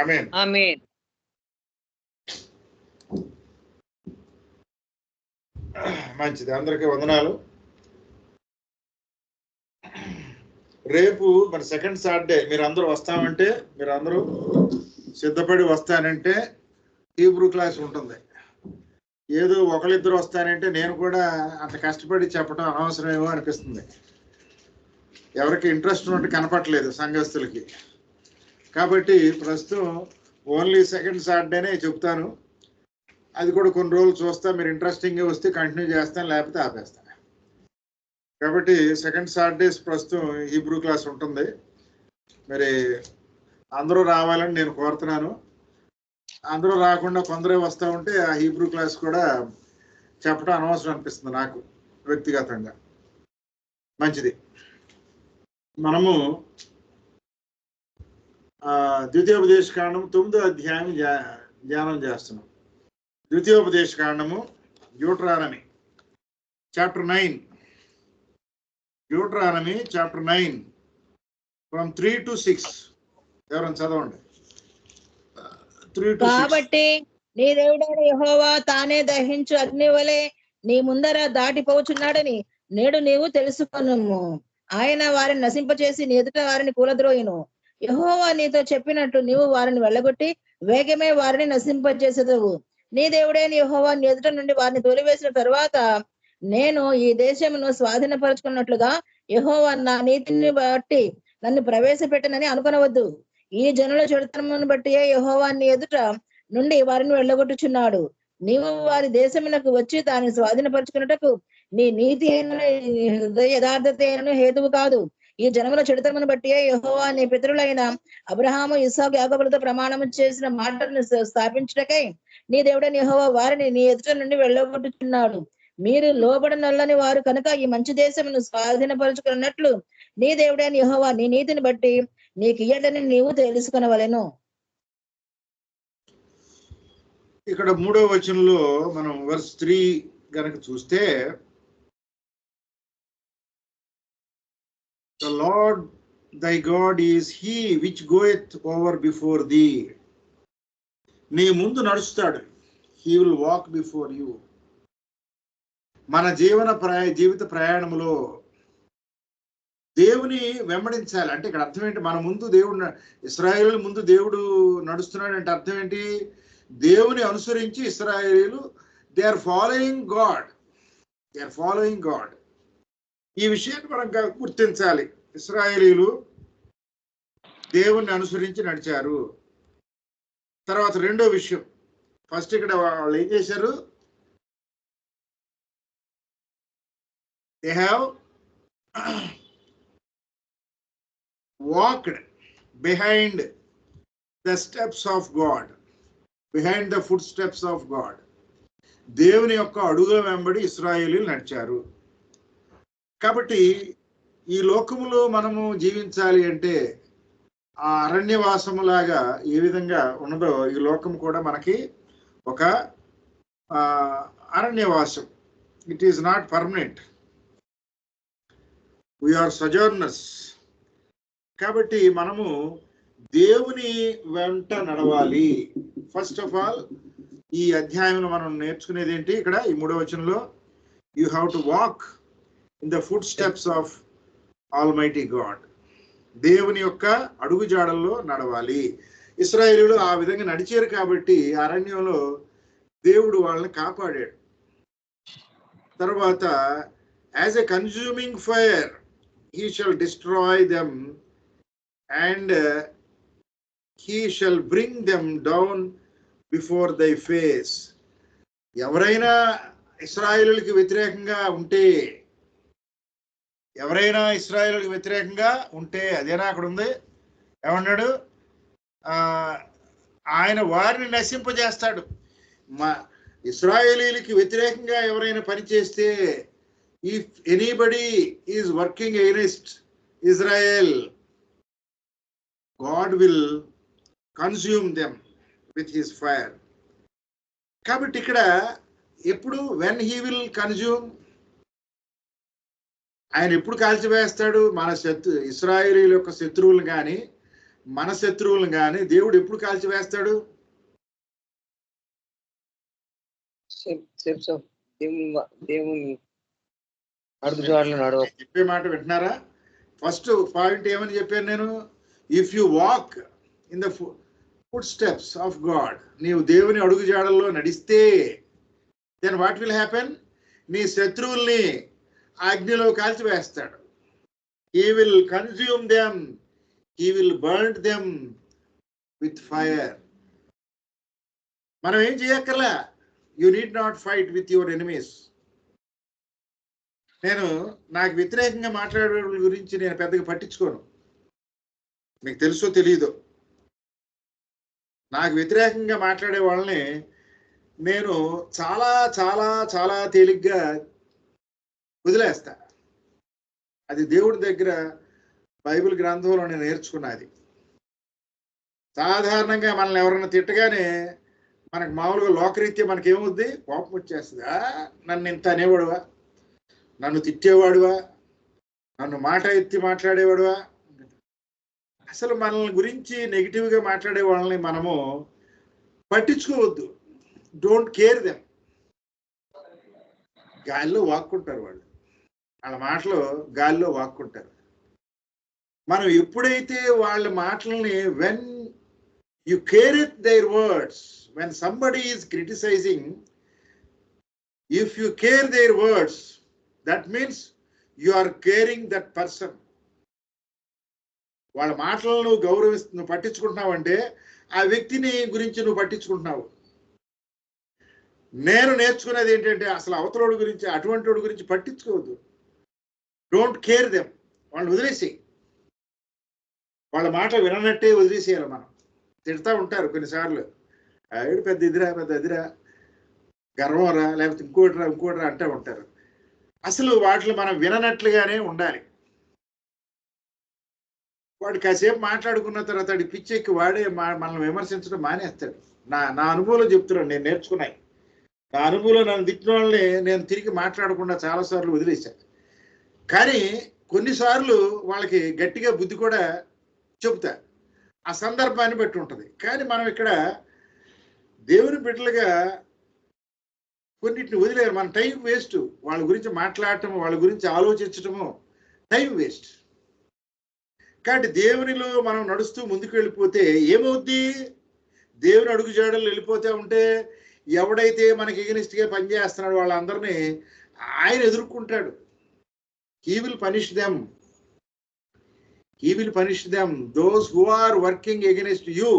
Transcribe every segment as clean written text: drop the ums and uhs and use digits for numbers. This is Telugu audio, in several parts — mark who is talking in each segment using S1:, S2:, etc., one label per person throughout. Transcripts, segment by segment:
S1: ఆమేన్.
S2: ఆమేన్.
S1: మంచిది, అందరికీ వందనాలు. రేపు మన సెకండ్ సాటర్డే మీరు అందరూ వస్తామంటే, మీరు అందరూ సిద్ధపడి వస్తానంటే హీబ్రూ క్లాస్ ఉంటుంది. ఏదో ఒకరిద్దరు వస్తానంటే నేను కూడా అంత కష్టపడి చెప్పడం అనవసరమేమో అనిపిస్తుంది. ఎవరికి ఇంట్రెస్ట్ ఉన్నట్టు కనపట్లేదు సంఘస్థులకి. కాబట్టి ప్రస్తుతం ఓన్లీ సెకండ్ సాటర్డేనే చెప్తాను. అది కూడా కొన్ని రోజులు చూస్తా, మీరు ఇంట్రెస్టింగ్గా వస్తే కంటిన్యూ చేస్తాను, లేకపోతే ఆపేస్తాను. కాబట్టి సెకండ్ సాటర్డేస్ ప్రస్తుతం హీబ్రూ క్లాస్ ఉంటుంది. మరి అందరూ రావాలని నేను కోరుతున్నాను. అందరూ రాకుండా కొందరే వస్తూ ఉంటే ఆ హీబ్రూ క్లాస్ కూడా చెప్పడం అనవసరం అనిపిస్తుంది నాకు వ్యక్తిగతంగా. మంచిది, మనము ద్వితీయోపదేశ కాండము 9వ అధ్యాయం ధ్యానం చేస్తున్నాం. ద్వితీయోపదేశ కాండము Deuteronomy chapter 9, Deuteronomy chapter 9 from 3 to 6. ఎవరైనా చదవండి. 3 to 6.
S3: కాబట్టి నీ దేవుడైన యెహోవా తానే దహించు అగ్ని వలె నీ ముందర దాటిపోచున్నాడని నేడు నీవు తెలుసుకొనుము. ఆయన వారిని నశింపచేసి నీ ఎదుట వారిని కూలద్రోయును. యెహోవా నీతో చెప్పినట్టు నీవు వారిని వెళ్ళగొట్టి వేగమే వారిని నశింపచేసేదవు. నీ దేవుడైన యెహోవా నీ ఎదుట నుండి వారిని తోలివేసిన తరువాత నేను ఈ దేశమును స్వాధీనపరుచుకున్నట్లుగా యెహోవా నా నీతిని బట్టి నన్ను ప్రవేశపెట్టనని అనుకొనవద్దు. ఈ జనుల చెడుతనమును బట్టి యెహోవా నీ ఎదుట నుండి వారిని వెళ్ళగొట్టుచున్నాడు. నీవు వారి దేశమునకు వచ్చి దాన్ని స్వాధీనపరుచుకున్నటకు నీ నీతి అయిన యథార్థత అయిన హేతువు కాదు. ఈ జనముల చెడుతనమును బట్టి యెహోవా నీ పితరులైన అబ్రహాము, ఇస్సాకు, యాకోబులతో ప్రమాణము చేసిన మాటలను స్థాపించుటకై నీ దేవుడైన యెహోవా వారిని నీ ఎదుట నుండి వెళ్ళగొట్టుచున్నాడు. మీరు లోబడనొల్లని వారు కనుక ఈ మంచి దేశమును స్వాధీనపరుచుకున్నట్లు నీ దేవుడైన యెహోవా నీ నీతిని బట్టి నీకు ఇయ్యడని నీవు తెలుసుకొనవలెను.
S1: ఇక్కడ 3వ వచనంలో మనం వర్స్ 3 గనక చూస్తే, the Lord thy God is he which goeth over before thee. నీ ముందు నడుస్తాడు. he will walk before you. మన జీవిత ప్రయాణంలో దేవుని వెంబడించాలి. అంటే ఇక్కడ అర్థం ఏంటి? మన ముందు దేవుడు, ఇశ్రాయేలు ముందు దేవుడు నడుస్తున్నాడు అంటే అర్థం ఏంటి? దేవుని అనుసరించి ఇశ్రాయేలు they are following God, they are following God. ఈ విషయాన్ని మనం గుర్తించాలి. ఇశ్రాయేలీలు దేవుణ్ణి అనుసరించి నడిచారు. తర్వాత రెండో విషయం, ఫస్ట్ ఇక్కడ వాళ్ళు ఏం చేశారు? They have walked behind the steps of God, behind the footsteps of God. దేవుని యొక్క అడుగుల వెంబడి ఇశ్రాయేలీలు నడిచారు. కాబట్టి ఈ లోకములో మనము జీవించాలి అంటే ఆ అరణ్యవాసములాగా ఏ విధంగా ఉన్నదో ఈ లోకం కూడా మనకి ఒక అరణ్యవాసం. It is not permanent. We are sojourners. కాబట్టి మనము దేవుని వెంట నడవాలి. ఫస్ట్ ఆఫ్ ఆల్ ఈ అధ్యాయంలో మనం నేర్చుకునేది ఏంటి? ఇక్కడ ఈ 3వ వచనంలో you have to walk in the footsteps of almighty God. దేవుని యొక్క అడుగుజాడల్లో నడవాలి. ఇశ్రాయేలీయులు ఆ విధంగా నడిచారు కాబట్టి అరణ్యంలో దేవుడు వాళ్ళని కాపాడాడు. తర్వాత as a consuming fire he shall destroy them and he shall bring them down before thy face. ఎవరైనా ఇశ్రాయేలుకి వ్యతిరేకంగా ఉంటే అదేనా అక్కడ ఉంది? ఏమన్నాడు? ఆయన వారిని నశింపజేస్తాడు. ఇశ్రాయేలీలకి వ్యతిరేకంగా ఎవరైనా పనిచేస్తే, if anybody is working against Israel, God will consume them with his fire. కాబట్టి ఇక్కడ ఎప్పుడు when he will consume, ఆయన ఎప్పుడు కాల్చివేస్తాడు? మన ఇశ్రాయేలీల యొక్క శత్రువులు కానీ మన శత్రువులను కానీ దేవుడు ఎప్పుడు కాల్చివేస్తాడు? చెప్పే మాట వింటున్నారా? ఫస్ట్ పాయింట్ ఏమని చెప్పాను నేను? If you walk in the footsteps of God, నీవు దేవుని అడుగుజాడల్లో నడిస్తే, దెన్ వాట్ విల్ హ్యాపెన్? నీ శత్రువుల్ని అగ్నిలో కాల్చివేస్తాడు. He will consume them, he will burn them with fire. మనం ఏం చేయక్కర్లా. You need not fight with your enemies. నేను నాకు వ్యతిరేకంగా మాట్లాడే వాళ్ళ గురించి నేను పెద్దగా పట్టించుకోను. మీకు తెలుసో తెలియదో, నాకు వ్యతిరేకంగా మాట్లాడే వాళ్ళని నేను చాలా చాలా చాలా తేలిగ్గా వదిలేస్తా. అది దేవుడి దగ్గర బైబిల్ గ్రంథంలో నేను నేర్చుకున్నది. సాధారణంగా మనల్ని ఎవరైనా తిట్టగానే మనకు మామూలుగా లోకరీత్యా మనకేమవుద్ది? కోపం వచ్చేస్తుంది. నన్ను ఇంత అనేవాడువా, నన్ను తిట్టేవాడువా, నన్ను మాట ఎత్తి మాట్లాడేవాడువా. అసలు మనల్ని గురించి నెగిటివ్గా మాట్లాడే వాళ్ళని మనము పట్టించుకోవద్దు. Don't care them. గాలిలో వాక్కుంటారు వాళ్ళు, వాళ్ళ మాటలు గాలిలో వాక్కుంటారు. మనం ఎప్పుడైతే వాళ్ళ మాటల్ని, when you care it their words, when somebody is criticising, if you care their words, that means you are caring that person. వాళ్ళ మాటలను నువ్వు నువ్వు పట్టించుకుంటున్నావు అంటే ఆ వ్యక్తిని గురించి నువ్వు పట్టించుకుంటున్నావు. నేను నేర్చుకునేది ఏంటంటే అసలు అవతలోడి గురించి, అటువంటి వాడి గురించి పట్టించుకోవద్దు. Don't care them. వాళ్ళు వదిలేసి, వాళ్ళ మాట విననట్టే వదిలేసేయాలి. మనం తిడతా ఉంటారు కొన్నిసార్లు, ఆవిడ పెద్ద ఎదిరా, గర్వం రా, లేకపోతే ఇంకోటిరా అంటూ ఉంటారు. అసలు వాటిని మనం విననట్లుగానే ఉండాలి. వాడు కాసేపు మాట్లాడుకున్న తర్వాత వాడి పిచ్చెక్కి వాడే మనల్ని విమర్శించడం మానేస్తాడు. నా అనుభవంలో చెప్తున్నాను, నేను నేర్చుకున్నాయి. నా అనుభవంలో నన్ను తిట్టిన వాళ్ళని నేను తిరిగి మాట్లాడకుండా చాలాసార్లు వదిలేశాను. కానీ కొన్నిసార్లు వాళ్ళకి గట్టిగా బుద్ధి కూడా చెబుతా. ఆ సందర్భాన్ని బట్టి ఉంటుంది. కానీ మనం ఇక్కడ దేవుని బిడ్డలుగా కొన్నిటిని వదిలేరు. మన టైం వేస్ట్. వాళ్ళ గురించి మాట్లాడటము, వాళ్ళ గురించి ఆలోచించటము టైం వేస్ట్. కాబట్టి దేవునిలో మనం నడుస్తూ ముందుకు వెళ్ళిపోతే ఏమవుద్ది? దేవుని అడుగు జాడలు వెళ్ళిపోతే ఉంటే ఎవడైతే మనకి ఎగనిస్ట్గా పనిచేస్తున్నాడు వాళ్ళందరినీ ఆయన ఎదుర్కొంటాడు. He will punish them. He will punish them. Those who are working against you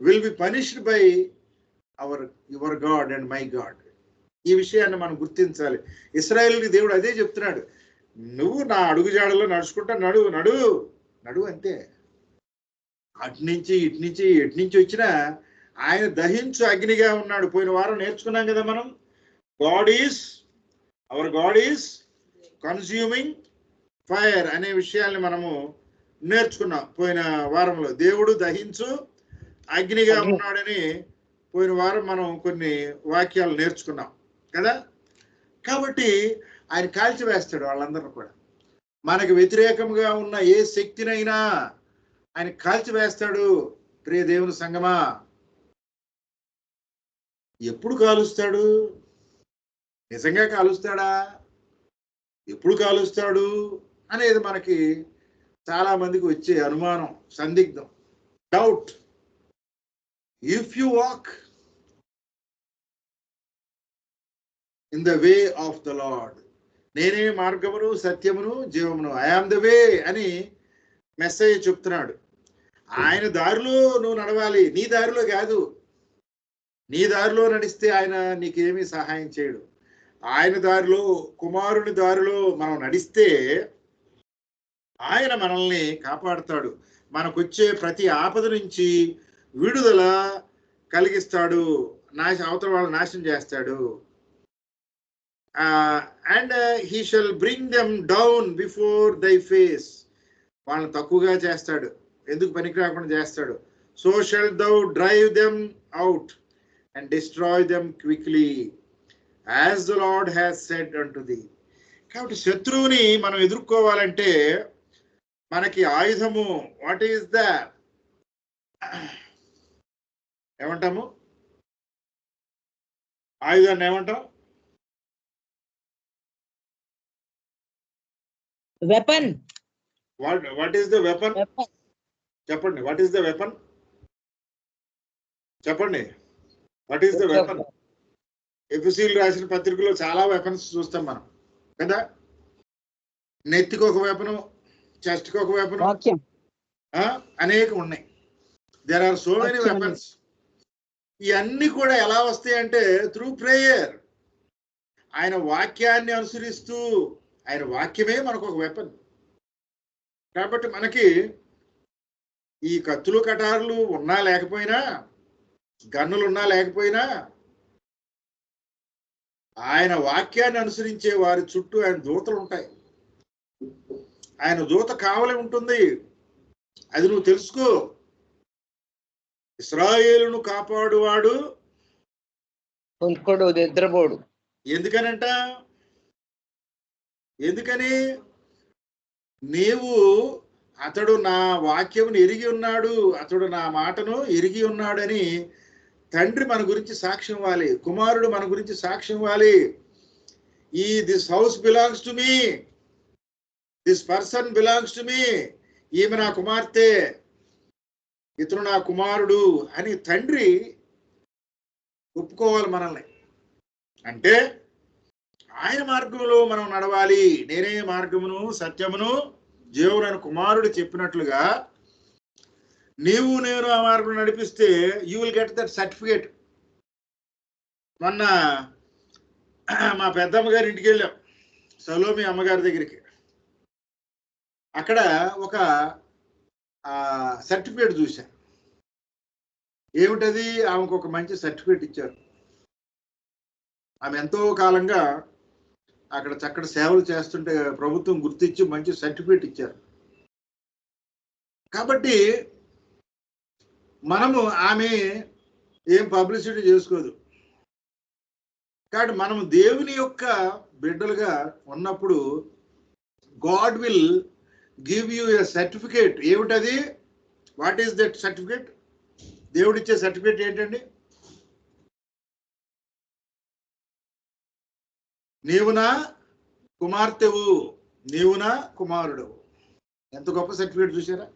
S1: will be punished by your God and my God. ఈ విషయాన్ని మనం గుర్తించాలి. ఇశ్రాయేలుకి దేవుడు అదే చెప్తున్నాడు, నువ్వు నా అడుగుజాడలో నడుచుకుంటా నడు అంతే. అటు నుంచి ఎటు నుంచి వచ్చినా ఆయన దహించు అగ్నిగా ఉన్నాడు. పోయిన వారం నేర్చుకున్నాం కదా మనం, hour God is consuming fire అనే విషయాల్ని మనము నేర్చుకున్నాం పోయిన వారంలో. దేవుడు దహించు అగ్నిగా ఉన్నాడని పోయిన వారం మనం కొన్ని వాక్యాలు నేర్చుకున్నాం కదా. కాబట్టి ఆయన కాల్చివేస్తాడు వాళ్ళందరూ కూడా. మనకు వ్యతిరేకంగా ఉన్న ఏ శక్తినైనా ఆయన కాల్చివేస్తాడు. ప్రియ దేవుని సంగమా, ఎప్పుడు కాలుస్తాడు? నిజంగా కాలుస్తాడా? ఎప్పుడు కాలుస్తాడు అనేది మనకి చాలా మందికి వచ్చే అనుమానం, సందిగ్ధం, doubt. If you walk in the way of the Lord, నేనే మార్గమును సత్యమును జీవమును, ఐ ఆమ్ ద వే అని మెసేజ్ చెప్తున్నాడు. ఆయన దారిలో నువ్వు నడవాలి, నీ దారిలో కాదు. నీ దారిలో నడిస్తే ఆయన నీకేమీ సహాయం చేయడు. ఆయన దారిలో, కుమారుని దారిలో మనం నడిస్తే ఆయన మనల్ని కాపాడుతాడు. మనకొచ్చే ప్రతి ఆపద నుంచి విడుదల కలిగిస్తాడు. అవతల వాళ్ళని నాశనం చేస్తాడు. And he shall bring them down before thy face. వాళ్ళని తక్కువగా చేస్తాడు, ఎందుకు పనికి రాకుండా చేస్తాడు. So shall thou drive them out and destroy them quickly as the Lord has said unto thee. కాబట్టి శత్రువుని మనం ఎదుర్కోవాలంటే మనకి ఆయుధము వాట్ ఈస్ ద ఏమంటాము? ఆయుధాన్ని ఏమంటాం?
S3: Weapon.
S1: What is the weapon? చెప్పండి. What is the weapon? చెప్పండి. What is the weapon? ఎఫెసీయులు రాసిన పత్రికలో చాలా వెపన్స్ చూస్తాం మనం కదా. నెత్తికి ఒక వెపను, చెస్ట్కి ఒక వెపను, అనేక ఉన్నాయి. There are so many weapons. ఇవన్నీ కూడా ఎలా వస్తాయంటే త్రూ ప్రేయర్. ఆయన వాక్యాన్ని అనుసరిస్తూ, ఆయన వాక్యమే మనకు ఒక వెపన్. కాబట్టి మనకి ఈ కత్తులు కటారులు ఉన్నా లేకపోయినా, గన్నులు ఉన్నా లేకపోయినా, ఆయన వాక్యాన్ని అనుసరించే వారి చుట్టూ ఆయన దూతలు ఉంటాయి. ఆయన దూత కావలి ఉంటుంది. అది నువ్వు తెలుసుకో. ఇశ్రాయేలును కాపాడువాడు
S2: నిద్రపోడు.
S1: ఎందుకనంట? ఎందుకని? నీవు అతడు నా వాక్యమును ఎరిగి ఉన్నాడు, అతడు నా మాటను ఎరిగి ఉన్నాడని తండ్రి మన గురించి సాక్ష్యం ఇవ్వాలి, కుమారుడు మన గురించి సాక్ష్యం ఇవ్వాలి. This house belongs to me, this person belongs to me, ఈమె నా కుమార్తె, ఇతను నా కుమారుడు అని తండ్రి ఒప్పుకోవాలి మనల్ని. అంటే ఆయన మార్గంలో మనం నడవాలి. నేనే మార్గమును సత్యమును జీవమును కుమారుడు చెప్పినట్లుగా నీవు నేను ఆ మార్గం నడిపిస్తే you will get that certificate. మొన్న మా పెద్దమ్మ గారి ఇంటికి వెళ్ళాం, సలోమి అమ్మగారి దగ్గరికి. అక్కడ ఒక సర్టిఫికేట్ చూశాను. ఏమిటది? ఆమెకు ఒక మంచి సర్టిఫికేట్ ఇచ్చారు. ఆమె ఎంతో కాలంగా అక్కడ చక్కటి సేవలు చేస్తుంటే ప్రభుత్వం గుర్తించి మంచి సర్టిఫికేట్ ఇచ్చారు. కాబట్టి మనము, ఆమె ఏం పబ్లిసిటీ చేసుకోదు. కాబట్టి మనము దేవుని యొక్క బిడ్డలుగా ఉన్నప్పుడు God will give you a certificate. ఏమిటది? What is that certificate? దేవుడిచ్చే సర్టిఫికేట్ ఏంటండి? నీవు నా కుమార్తెవు, నీవు నా కుమారుడు. ఎంత గొప్ప సర్టిఫికేట్ చూసారా?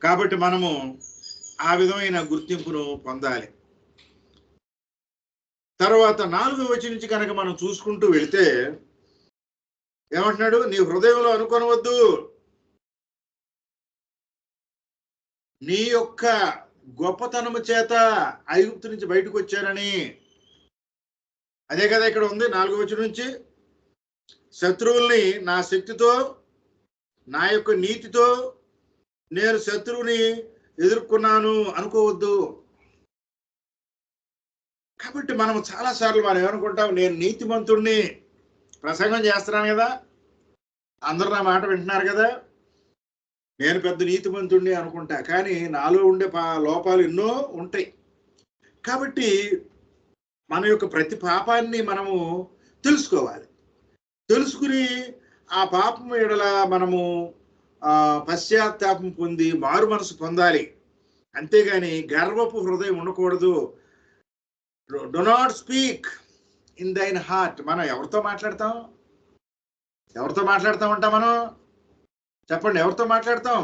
S1: కాబట్టి మనము ఆ విధమైన గుర్తింపును పొందాలి. తర్వాత 4వ వచనం నుంచి కనుక మనం చూసుకుంటూ వెళితే ఏమంటున్నాడు? నీ హృదయంలో అనుకొనవద్దు నీ యొక్క గొప్పతనము చేత ఐగుప్తు నుంచి బయటకు వచ్చారని. అదే కదా ఇక్కడ ఉంది 4వ వచనం నుంచి. శత్రువుల్ని నా శక్తితో, నా యొక్క నీతితో నేను శత్రువుని ఎదుర్కొన్నాను అనుకోవద్దు. కాబట్టి మనం చాలాసార్లు మనం ఏమనుకుంటాం, నేను నీతిమంతుడిని, ప్రసంగం చేస్తున్నాను కదా, అందరూ నా మాట వింటున్నారు కదా, నేను పెద్ద నీతిమంతుడిని అనుకుంటా. కానీ నాలో ఉండే లోపాలు ఎన్నో ఉంటాయి. కాబట్టి మన యొక్క ప్రతి పాపాన్ని మనము తెలుసుకోవాలి. తెలుసుకుని ఆ పాపం ఎడల మనము పశ్చాత్తాపం పొంది మారు మనసు పొందాలి. అంతేగాని గర్వపు హృదయం ఉండకూడదు. Do not speak in thine heart. మనం ఎవరితో మాట్లాడతాం? ఎవరితో మాట్లాడుతూ ఉంటాం మనం? చెప్పండి, ఎవరితో మాట్లాడతాం?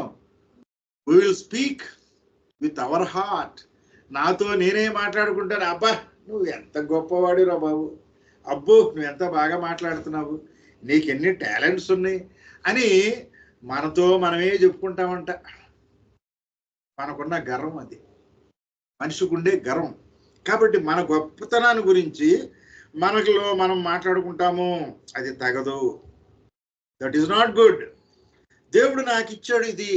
S1: We will speak with our heart. నాతో నేనే మాట్లాడుకుంటాను. అబ్బా నువ్వు ఎంత గొప్పవాడిరా బాబు, అబ్బో నువ్వు ఎంత బాగా మాట్లాడుతున్నావు, నీకెన్ని టాలెంట్స్ ఉన్నాయి అని మనతో మనమే చెప్పుకుంటామంట. మనకున్న గర్వం అది, మనిషికి ఉండే గర్వం. కాబట్టి మన గొప్పతనాన్ని గురించి మనలో మనం మాట్లాడుకుంటాము, అది తగదు. That is not good. దేవుడు నాకు ఇచ్చాడు, ఇది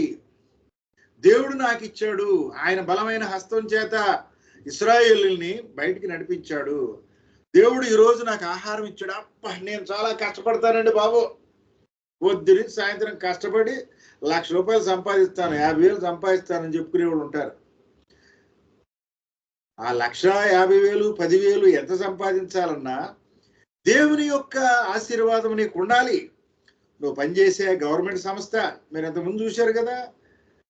S1: దేవుడు నాకు ఇచ్చాడు. ఆయన బలమైన హస్తం చేత ఇశ్రాయేలుని బయటికి నడిపించాడు. దేవుడు ఈరోజు నాకు ఆహారం ఇచ్చాడు. అప్ప నేను చాలా కష్టపడతానండి బాబు, పొద్దున సాయంత్రం కష్టపడి ₹1,00,000 సంపాదిస్తాను, 50,000 సంపాదిస్తానని చెప్పుకునే వాళ్ళు ఉంటారు. ఆ 1,50,000, 10,000 ఎంత సంపాదించాలన్నా దేవుని యొక్క ఆశీర్వాదం నీకు ఉండాలి. నువ్వు పనిచేసే గవర్నమెంట్ సంస్థ, మీరు ఇంతకుముందు చూశారు కదా,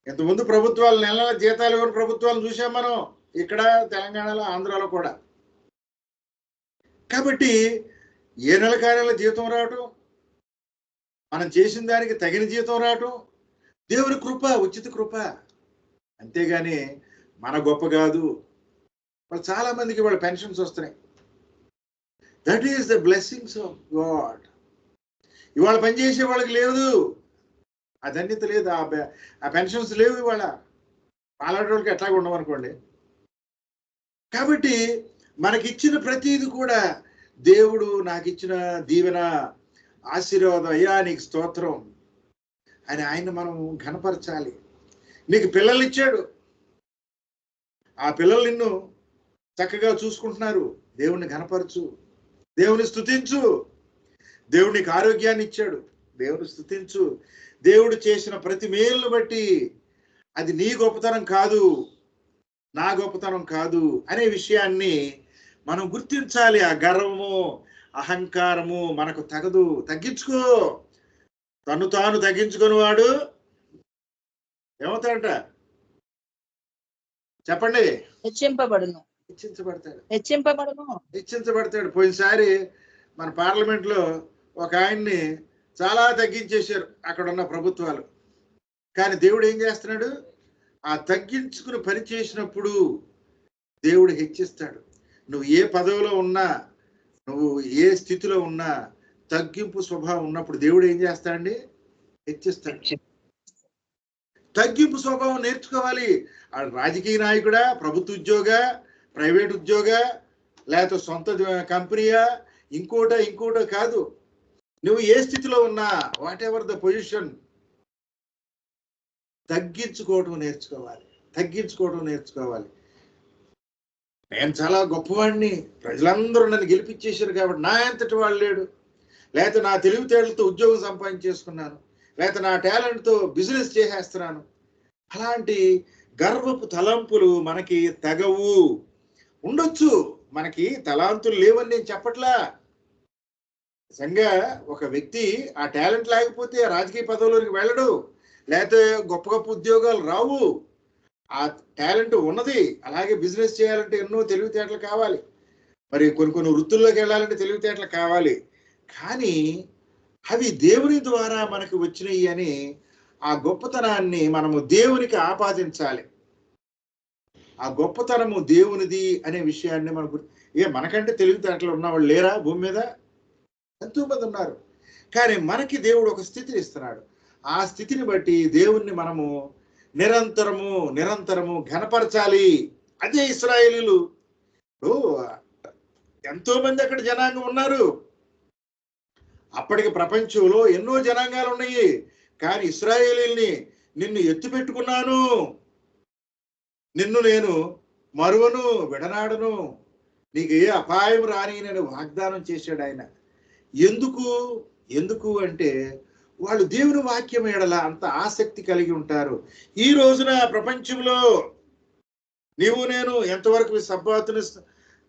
S1: ఇంతకుముందు ప్రభుత్వాలు నెల నెల జీతాలు ఇవ్వని ప్రభుత్వాలు చూసాం మనం ఇక్కడ తెలంగాణలో, ఆంధ్రాలో కూడా. కాబట్టి ఏ నెల కార్యాల జీతం రావటం, మనం చేసిన దానికి తగిన జీతం రావటం దేవుని కృప, ఉచిత కృప. అంతేగాని మన గొప్ప కాదు. వాళ్ళు చాలా మందికి వాళ్ళ పెన్షన్స్ వస్తున్నాయి. That is the blessings of God. ఇవాళ పనిచేసే వాళ్ళకి లేదు, ఆ ధన్యత లేదు, ఆ పెన్షన్స్ లేవు ఇవాళ. పాలాంటి వాళ్ళకి ఎట్లాగ ఉండవనుకోండి. కాబట్టి మనకిచ్చిన ప్రతిది కూడా దేవుడు నాకు ఇచ్చిన దీవెన, ఆశీర్వాదం, అయ్యా నీకు స్తోత్రం అని ఆయన మనం ఘనపరచాలి. నీకు పిల్లలు ఇచ్చాడు, ఆ పిల్లలు నిన్ను చక్కగా చూసుకుంటున్నారు, దేవుణ్ణి ఘనపరచు, దేవుని స్తుతించు. దేవుడు నీకు ఆరోగ్యాన్ని ఇచ్చాడు, దేవుని స్తుతించు. దేవుడు చేసిన ప్రతి మేలును బట్టి అది నీ గొప్పతనం కాదు, నా గొప్పతనం కాదు అనే విషయాన్ని మనం గుర్తించాలి. ఆ గర్వము, అహంకారము మనకు తగదు. తగ్గించుకో. తను తాను తగ్గించుకుని వాడు ఏమవుతాడంట చెప్పండి?
S3: హెచ్చింపబడును.
S1: హెచ్చించబడతాడు. పోయినసారి మన పార్లమెంట్ లో ఒక ఆయన్ని చాలా తగ్గించేశారు అక్కడ ఉన్న ప్రభుత్వాలు. కానీ దేవుడు ఏం చేస్తున్నాడు? ఆ తగ్గించుకుని పని చేసినప్పుడు దేవుడు హెచ్చిస్తాడు. నువ్వు ఏ పదవిలో ఉన్నా, నువ్వు ఏ స్థితిలో ఉన్నా, తగ్గింపు స్వభావం ఉన్నప్పుడు దేవుడు ఏం చేస్తాడండి? హెచ్చిస్తాడు. తగ్గింపు స్వభావం నేర్చుకోవాలి. ఆ రాజకీయ నాయకుడా, ప్రభుత్వ ఉద్యోగ, ప్రైవేట్ ఉద్యోగ, లేకపోతే సొంత కంపెనీయా, ఇంకోటో కాదు. నువ్వు ఏ స్థితిలో ఉన్నా, వాట్ ఎవర్ ద పొజిషన్, తగ్గించుకోవటం నేర్చుకోవాలి. నేను చాలా గొప్పవాడిని, ప్రజలందరూ నన్ను గెలిపించేశారు కాబట్టి నా ఎంతటి వాడు లేడు, లేకపోతే నా తెలివితేటలతో ఉద్యోగం సంపాదించేసుకున్నాను, లేకపోతే నా టాలెంట్తో బిజినెస్ చేసేస్తున్నాను. అలాంటి గర్వపు తలంపులు మనకి తగవు. ఉండొచ్చు, మనకి తలాంతులు లేవని నేను చెప్పట్లా. నిజంగా ఒక వ్యక్తి ఆ టాలెంట్ లేకపోతే రాజకీయ పదవులోకి వెళ్ళడు, లేకపోతే గొప్ప గొప్ప ఉద్యోగాలు రావు. ఆ టాలెంట్ ఉన్నది. అలాగే బిజినెస్ చేయాలంటే ఎన్నో తెలివితేటలు కావాలి, మరి కొన్ని వృత్తుల్లోకి వెళ్ళాలంటే తెలివితేటలు కావాలి. కానీ అవి దేవుని ద్వారా మనకు వచ్చినాయి అని ఆ గొప్పతనాన్ని మనము దేవునికి ఆపాదించాలి. ఆ గొప్పతనము దేవునిది అనే విషయాన్ని మనకు మనకంటే తెలివితేటలు ఉన్నవాళ్ళు లేరా భూమి మీద? ఎంతో మంది ఉన్నారు. కానీ మనకి దేవుడు ఒక స్థితిని ఇస్తున్నాడు. ఆ స్థితిని బట్టి దేవుణ్ణి మనము నిరంతరము ఘనపరచాలి. అదే ఇశ్రాయేలీలు. ఎంతో మంది అక్కడ జనాంగం ఉన్నారు. అప్పటికి ప్రపంచంలో ఎన్నో జనాంగాలు ఉన్నాయి. కానీ ఇశ్రాయేలీల్ని నిన్ను ఎత్తిపెట్టుకున్నాను, నిన్ను నేను మరువను, విడనాడను, నీకు ఏ అపాయం రాని నేను వాగ్దానం చేశాడు ఆయన. ఎందుకు అంటే వాళ్ళు దేవుని వాక్యం ఎడల అంత ఆసక్తి కలిగి ఉంటారు. ఈ రోజున ప్రపంచంలో నీవు నేను ఎంతవరకు సబ్బాతుని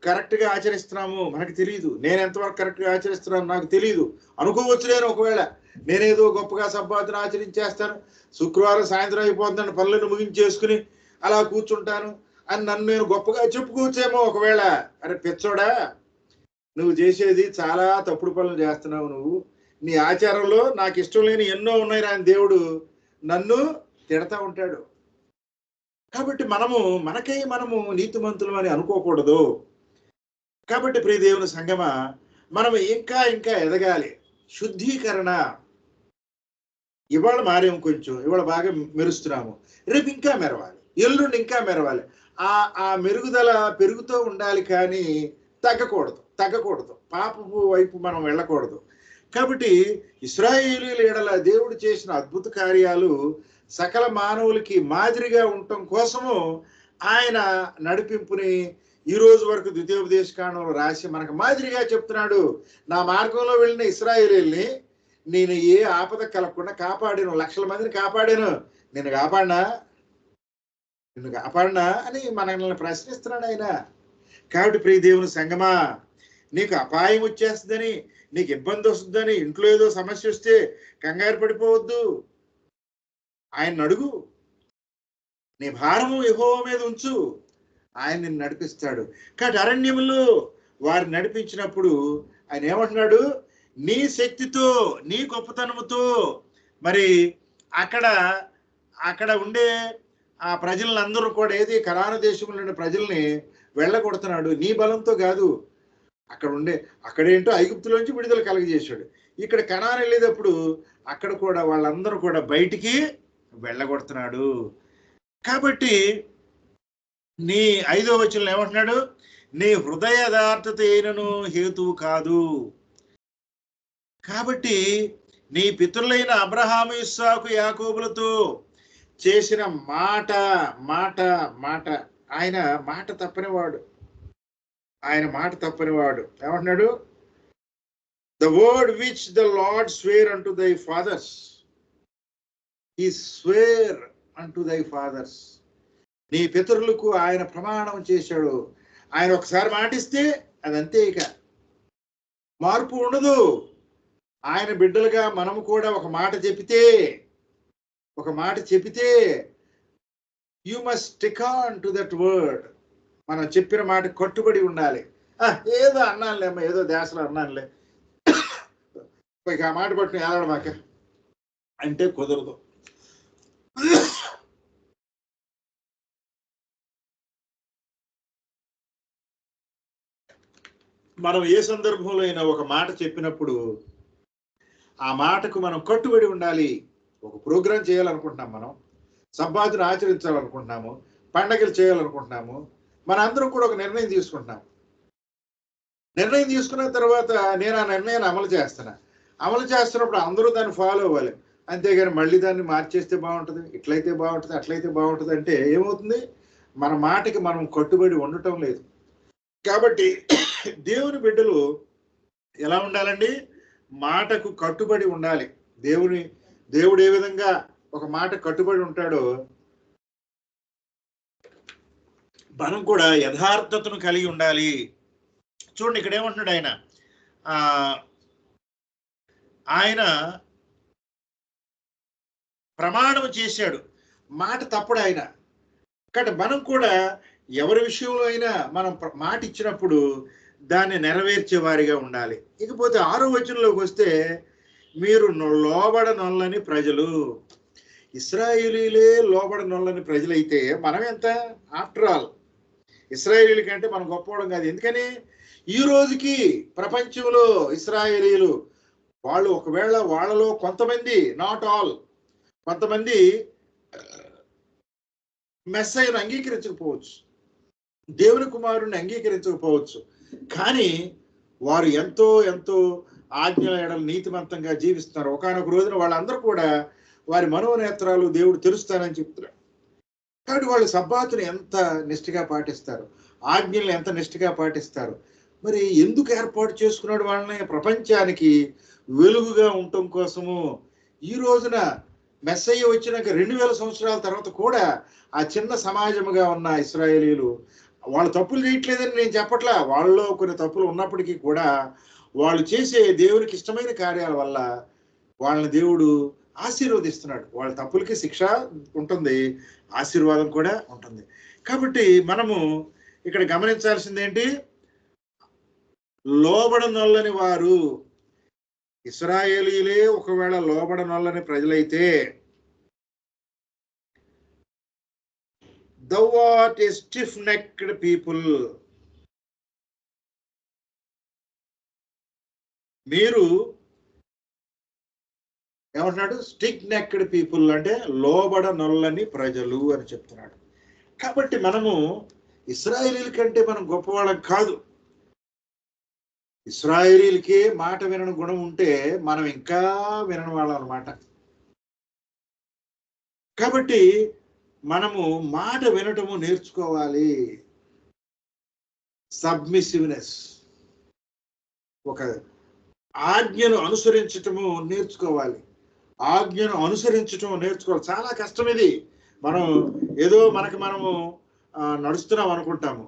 S1: కరెక్ట్గా ఆచరిస్తున్నాము మనకు తెలియదు. నేను ఎంతవరకు కరెక్ట్గా ఆచరిస్తున్నాను నాకు తెలియదు. అనుకోవచ్చు నేను, ఒకవేళ నేనేదో గొప్పగా సబ్బాతుని ఆచరించేస్తాను, శుక్రవారం సాయంత్రం అయిపోతుందని పనులను ముగించేసుకుని అలా కూర్చుంటాను అని నన్ను నేను గొప్పగా చెప్పుకోవచ్చేమో. ఒకవేళ అరే పిచ్చోడా, నువ్వు చేసేది చాలా తప్పుడు పనులు చేస్తున్నావు, నువ్వు నీ ఆచారంలో నాకు ఇష్టం లేని ఎన్నో ఉన్నాయి అని దేవుడు నన్ను తిడతా ఉంటాడు. కాబట్టి మనము నీతిమంతులు అని అనుకోకూడదు. కాబట్టి ప్రియ దేవుని సంగమా, మనం ఇంకా ఎదగాలి. శుద్ధీకరణ. ఇవాళ మారేము కొంచెం, ఇవాళ బాగా మెరుస్తున్నాము, రేపు ఇంకా మెరవాలి, ఎల్లుండి ఇంకా మెరవాలి. ఆ మెరుగుదల పెరుగుతూ ఉండాలి, కానీ తగ్గకూడదు. పాపపు వైపు మనం వెళ్ళకూడదు. కాబట్టి ఇశ్రాయేలీయుల ఎడల దేవుడు చేసిన అద్భుత కార్యాలు సకల మానవులకి మాదిరిగా ఉండటం కోసము ఆయన నడిపింపుని ఈ రోజు వరకు ద్వితీయోపదేశకాండంలో రాసి మనకు మాదిరిగా చెప్తున్నాడు. నా మార్గంలో వెళ్ళిన ఇశ్రాయేలీయుల్ని నేను ఏ ఆపద కలగకుండా కాపాడాను, లక్షల మందిని కాపాడాను, నిన్ను కాపాడినా అని మనల్ని ప్రశ్నిస్తున్నాడు ఆయన. కాబట్టి ప్రియ దేవుని సంగమా, నీకు అపాయం వచ్చేస్తుందని నీకు ఇబ్బంది వస్తుందని, ఇంట్లో ఏదో సమస్య వస్తే కంగారు పడిపోవద్దు. ఆయన అడుగు, నీ భారము యెహోవా మీద ఉంచు, ఆయన నిన్ను నడిపిస్తాడు. కాబట్టి అరణ్యములో వారు నడిపించినప్పుడు ఆయన ఏమంటున్నాడు, నీ శక్తితో, నీ గొప్పతనముతో మరి అక్కడ ఉండే ఆ ప్రజలందరూ కూడా, ఏది కనాను దేశంలోని ప్రజల్ని వెళ్ళగొడుతున్నాడు. నీ బలంతో కాదు, అక్కడేంటో ఐగుప్తులోంచి విడుదల కలగజేశాడు. ఇక్కడ కనాను వెళ్ళేటప్పుడు అక్కడ కూడా వాళ్ళందరూ కూడా బయటికి వెళ్ళగొడుతున్నాడు. కాబట్టి నీ 5వ వచనంలో ఏమంటున్నాడు, నీ హృదయ యథార్థత అయినను హేతువు కాదు. కాబట్టి నీ పితరులైన అబ్రహాము, ఇస్సాకు, యాకోబులతో చేసిన మాట ఆయన మాట తప్పనివాడు. ఏమంటున్నాడు, the word which the Lord swore unto thy fathers, he square unto thy fathers. నీ పితరులకు ఆయన ప్రమాణం చేశాడు. ఆయన ఒకసారి మాటిస్తే అదంతే, ఇక మార్పు ఉండదు. ఆయన బిడ్డలుగా మనము కూడా ఒక మాట చెప్పితే you must stick on to that word. మనం చెప్పిన మాట కట్టుబడి ఉండాలి. ఏదో అన్నానులే అమ్మ, ఏదో దేశంలో అన్నానులే, ఇక ఆ మాట పట్టుకుని ఏలాడు మాక అంటే కుదరదు. మనం ఏ సందర్భంలో అయినా ఒక మాట చెప్పినప్పుడు ఆ మాటకు మనం కట్టుబడి ఉండాలి. ఒక ప్రోగ్రాం చేయాలనుకుంటున్నాం, మనం సబ్బాతును ఆచరించాలనుకుంటున్నాము, పండగలు చేయాలనుకుంటున్నాము, మన అందరం కూడా ఒక నిర్ణయం తీసుకుంటున్నాం. నిర్ణయం తీసుకున్న తర్వాత నేను ఆ నిర్ణయాన్ని అమలు చేస్తున్నప్పుడు అందరూ దాన్ని ఫాలో అవ్వాలి. అంతేగాని మళ్ళీ దాన్ని మార్చేస్తే బాగుంటుంది, ఇట్లయితే బాగుంటుంది, అట్లయితే బాగుంటుంది అంటే ఏమవుతుంది, మన మాటకి మనం కట్టుబడి ఉండటం లేదు. కాబట్టి దేవుని బిడ్డలు ఎలా ఉండాలండి, మాటకు కట్టుబడి ఉండాలి. దేవుడు ఏ విధంగా ఒక మాట కట్టుబడి ఉంటాడో మనం కూడా యథార్థతను కలిగి ఉండాలి. చూడండి ఇక్కడ ఏమంటున్నాడు, ఆయన ప్రమాణం చేశాడు, మాట తప్పుడు ఆయన. కాబట్టి మనం కూడా ఎవరి విషయంలో అయినా మనం మాట ఇచ్చినప్పుడు దాన్ని నెరవేర్చే వారిగా ఉండాలి. ఇకపోతే 6వ వచనంలోకి వస్తే, మీరు లోబడనొల్లని ప్రజలు. ఇశ్రాయేలీలే లోబడనొల్లని ప్రజలైతే మనం ఎంత? ఆఫ్టర్ ఆల్ ఇశ్రాయేలీల కంటే మనం గొప్పవడం కాదు. ఎందుకని ఈ రోజుకి ప్రపంచంలో ఇశ్రాయేలీలు వాళ్ళు ఒకవేళ వాళ్ళలో కొంతమంది, నాట్ ఆల్, కొంతమంది మెస్సయ్యను అంగీకరించకపోవచ్చు, దేవుని కుమారుణ్ణి అంగీకరించకపోవచ్చు, కానీ వారు ఎంతో ఆజ్ఞల ఎడల నీతిమంతంగా జీవిస్తున్నారు. ఒకానొక రోజున వాళ్ళందరూ కూడా వారి మనోనేత్రాలు దేవుడు తెరుస్తానని చెప్తున్నారు. కాబట్టి వాళ్ళు సబ్బాతుని ఎంత నిష్ఠగా పాటిస్తారు, ఆజ్ఞలను ఎంత నిష్ఠగా పాటిస్తారు. మరి ఎందుకు ఏర్పాటు చేసుకున్నాడు వాళ్ళని? ప్రపంచానికి వెలుగుగా ఉండటం కోసము. ఈ రోజున మెస్సయ్య వచ్చినాక 2000 సంవత్సరాల తర్వాత కూడా ఆ చిన్న సమాజముగా ఉన్న ఇశ్రాయేలీలు వాళ్ళు తప్పులు చేయట్లేదని నేను చెప్పట్లా, వాళ్ళలో కొన్ని తప్పులు ఉన్నప్పటికీ కూడా వాళ్ళు చేసే దేవునికి ఇష్టమైన కార్యాల వల్ల వాళ్ళని దేవుడు ఆశీర్వదిస్తున్నాడు. వాళ్ళ తప్పులకి శిక్ష ఉంటుంది, ఆశీర్వాదం కూడా ఉంటుంది. కాబట్టి మనము ఇక్కడ గమనించాల్సింది ఏంటి, లోబడనొల్లని వారు. ఇశ్రాయేలీలే ఒకవేళ లోబడనొల్లని ప్రజలైతే, thou art a stiff-necked people. మీరు ఏమంటున్నాడు? స్టిక్ నెక్డ్ పీపుల్ అంటే లోబడనొల్లని ప్రజలు అని చెప్తున్నాడు. కాబట్టి మనము ఇశ్రాయేలీల కంటే మనం గొప్పవాళ్ళం కాదు. ఇశ్రాయేలీలకే మాట వినని గుణం ఉంటే మనం ఇంకా వినని వాళ్ళం అన్నమాట. కాబట్టి మనము మాట వినటము నేర్చుకోవాలి. సబ్మిసివ్నెస్, ఒక ఆజ్ఞను అనుసరించటము నేర్చుకోవాలి. చాలా కష్టం ఇది. మనం ఏదో మనము నడుస్తున్నాం అనుకుంటాము.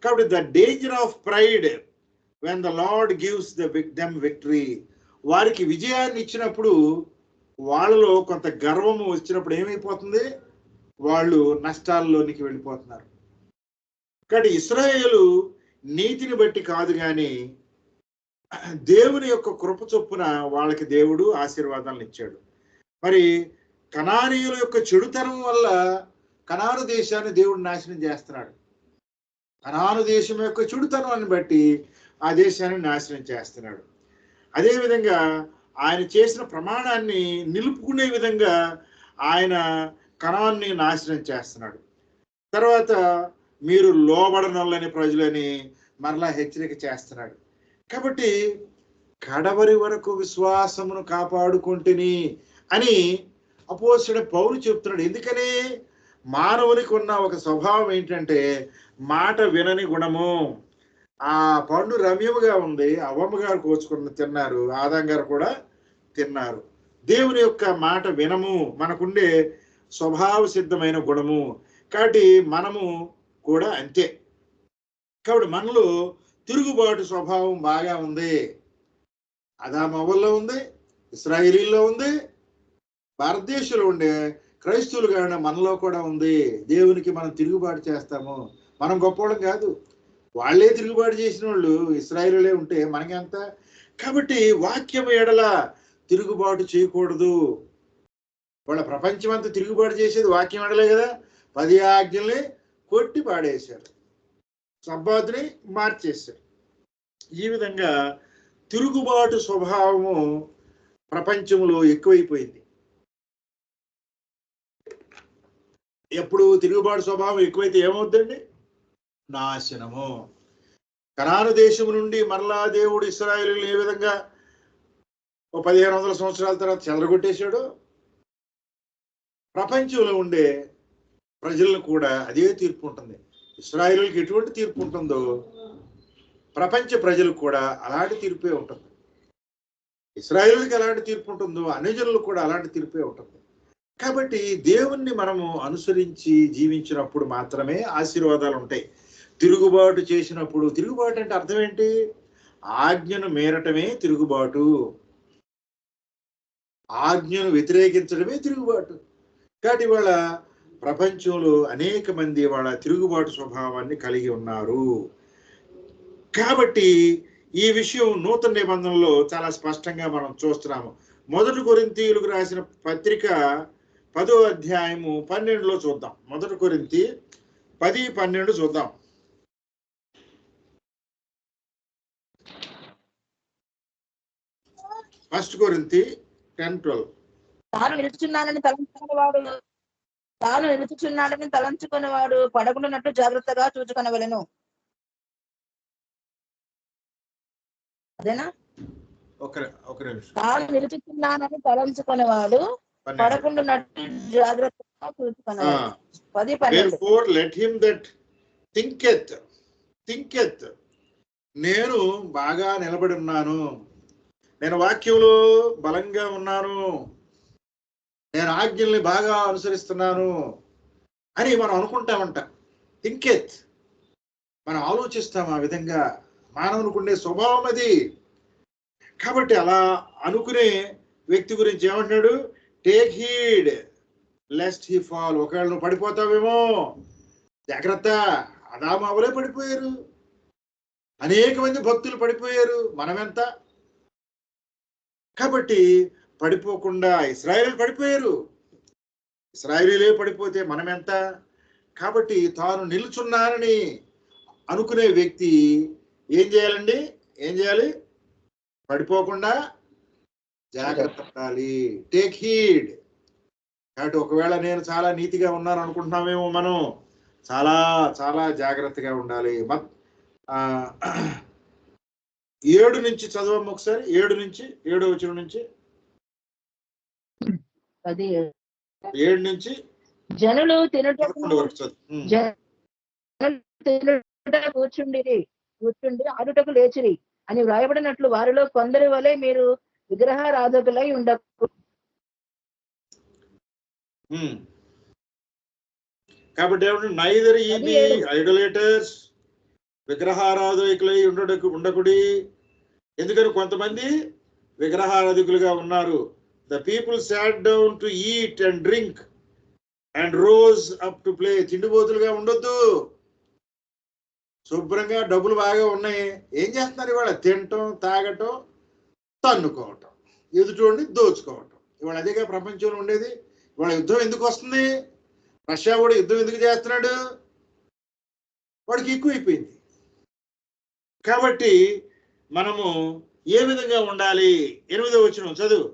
S1: కాబట్టి the danger of pride, when the Lord gives them victory. వారికి విజయాన్ని ఇచ్చినప్పుడు వాళ్ళలో కొంత గర్వము వచ్చినప్పుడు ఏమైపోతుంది, వాళ్ళు నష్టాల్లోనికి వెళ్ళిపోతున్నారు. కాబట్టి ఇశ్రాయేలు నీతిని బట్టి కాదు కానీ దేవుని యొక్క కృప చొప్పున వాళ్ళకి దేవుడు ఆశీర్వాదాలను ఇచ్చాడు. మరి కనానీయుల యొక్క చెడుతనం వల్ల కనాను దేశాన్ని దేవుడు నాశనం చేస్తున్నాడు. కనాను దేశం యొక్క చెడుతనాన్ని బట్టి ఆ దేశాన్ని నాశనం చేస్తున్నాడు. అదేవిధంగా ఆయన చేసిన ప్రమాణాన్ని నిలుపుకునే విధంగా ఆయన కనాన్ని నాశనం చేస్తున్నాడు. తర్వాత మీరు లోబడనొల్లని ప్రజలని మరలా హెచ్చరిక చేస్తున్నాడు. కాబట్టి కడవరి వరకు విశ్వాసమును కాపాడుకుంటుని అని అపోస్తలుడైన పౌలు చెప్తున్నాడు. ఎందుకని మానవునికి ఉన్న ఒక స్వభావం ఏంటంటే మాట వినని గుణము. ఆ పండు రమ్యముగా ఉంది, అవ్వమ్మ గారు కోసుకుని తిన్నారు, ఆదాం గారు కూడా తిన్నారు. దేవుని యొక్క మాట వినము మనకుండే స్వభావ సిద్ధమైన గుణము. కాబట్టి మనము కూడా అంతే. కాబట్టి మనలో తిరుగుబాటు స్వభావం బాగా ఉంది. ఆదామవ్వల్లో ఉంది, ఇశ్రాయేలీల్లో ఉంది, భారతదేశంలో ఉండే క్రైస్తవులు కానీ మనలో కూడా ఉంది. దేవునికి మనం తిరుగుబాటు చేస్తాము. మనం గొప్పవాళ్ళం కాదు, వాళ్ళే తిరుగుబాటు చేసిన వాళ్ళు ఇశ్రాయేలీలే ఉంటే మనకెంత. కాబట్టి వాక్యం ఎడల తిరుగుబాటు చేయకూడదు. వాళ్ళ ప్రపంచం అంతా తిరుగుబాటు చేసేది వాక్యం ఎడలే కదా. 10 ఆజ్ఞల్ని కొట్టి పాడేశారు, సబ్బాతుని మార్చేశారు. ఈ విధంగా తిరుగుబాటు స్వభావము ప్రపంచంలో ఎక్కువైపోయింది. ఎప్పుడు తిరుగుబాటు స్వభావం ఎక్కువైతే ఏమవుతుందండి? నాశనము. కనాను దేశం నుండి మరలా దేవుడు ఇశ్రాయేలుని ఏ విధంగా 1500 సంవత్సరాల తర్వాత చెదరగొట్టేశాడు, ప్రపంచంలో ఉండే ప్రజలను కూడా అదే తీర్పు ఉంటుంది. ఇశ్రాయేలుకి ఎటువంటి తీర్పు ఉంటుందో ప్రపంచ ప్రజలకు కూడా అలాంటి తీర్పే ఉంటుంది. ఇశ్రాయేలుకి ఎలాంటి తీర్పు ఉంటుందో అన్యజనులకు కూడా అలాంటి తీర్పే ఉంటుంది. కాబట్టి దేవుణ్ణి మనము అనుసరించి జీవించినప్పుడు మాత్రమే ఆశీర్వాదాలు ఉంటాయి. తిరుగుబాటు చేసినప్పుడు, తిరుగుబాటు అంటే అర్థం ఏంటి? ఆజ్ఞను మీరటమే తిరుగుబాటు, ఆజ్ఞను వ్యతిరేకించడమే తిరుగుబాటు. కాబట్టి వాళ్ళ ప్రపంచంలో అనేక మంది వాళ్ళ తిరుగుబాటు స్వభావాన్ని కలిగి ఉన్నారు. కాబట్టి ఈ విషయం నూతన నిబంధనలో చాలా స్పష్టంగా మనం చూస్తున్నాము. 1 కొరింథీయులకు రాసిన పత్రిక 10వ అధ్యాయము 12లో చూద్దాం. 1 కొరింథీ 10:12 చూద్దాం. 1 కొరింథీ 10:12.
S3: తాను నిలుచుచున్నాడని తలంచుకునేవాడు పడకుండానట్టు జాగ్రత్తగా చూచుకొనవలెను. అదేనా?
S1: ఒక నిమిషం.
S3: తాను నిలుచుచున్నానని తలంచుకునేవాడు పడకుండానట్టు జాగ్రత్తగా చూచుకొనవలెను. 10:12.
S1: Therefore let him that thinketh నేను బాగా నిలబడి ఉన్నాను, నేను వాక్యంలో బలంగా ఉన్నాను, నేను ఆజ్ఞల్ని బాగా అనుసరిస్తున్నాను అని మనం అనుకుంటామంట. థింకెత్, మనం ఆలోచిస్తాం ఆ విధంగా. మానవునికి ఉండే స్వభావం అది. కాబట్టి అలా అనుకునే వ్యక్తి గురించి ఏమంటున్నాడు? Take heed lest he fall. ఒకవేళ నువ్వు పడిపోతావేమో, జాగ్రత్త. ఆదాము అవ్వలే పడిపోయారు, అనేక మంది భక్తులు పడిపోయారు, మనమెంత. కాబట్టి పడిపోకుండా ఇశ్రాయేలు పడిపోయారు, ఇశ్రాయేలీలే పడిపోతే మనమెంత. కాబట్టి తాను నిలుచున్నానని అనుకునే వ్యక్తి ఏం చేయాలండి? ఏం చేయాలి? పడిపోకుండా జాగ్రత్త పడాలి. Take heed. కాబట్టి ఒకవేళ నేను చాలా నీతిగా ఉన్నాను అనుకుంటున్నామేమో, మనం చాలా చాలా జాగ్రత్తగా ఉండాలి. 7 నుంచి చదవమ్మ ఒకసారి. 7 నుంచి 7వ వచనం నుంచి 7 నుంచి
S3: జనులు తినుట కూర్చుండి ఆడుటకు లేచిరి అని వ్రాయబడినట్లు వారిలో కొందరి వలె మీరు విగ్రహారాధకులై ఉండకు.
S1: కాబట్టి neither ye be idolaters, విగ్రహారాధికులై ఉండకుడి. ఎందుకని కొంతమంది విగ్రహారాధికులుగా ఉన్నారు. The people sat down to eat and drink and rose up to play. తిండిపోతులుగా ఉండొద్దు. శుభ్రంగా డబ్బులు బాగా ఉన్నాయి, ఏం చేస్తున్నారు ఇవాళ? తినటం, తాగటం, తన్నుకోవటం, ఎదుటోడిని దోచుకోవటం. ఇవాళ అదేగా ప్రపంచంలో ఉండేది. ఇవాళ యుద్ధం ఎందుకు వస్తుంది? రష్యా కూడా యుద్ధం ఎందుకు చేస్తున్నాడు? వాడికి ఎక్కువైపోయింది. కాబట్టి మనము ఏ విధంగా ఉండాలి? 8వ వచనం చదువు.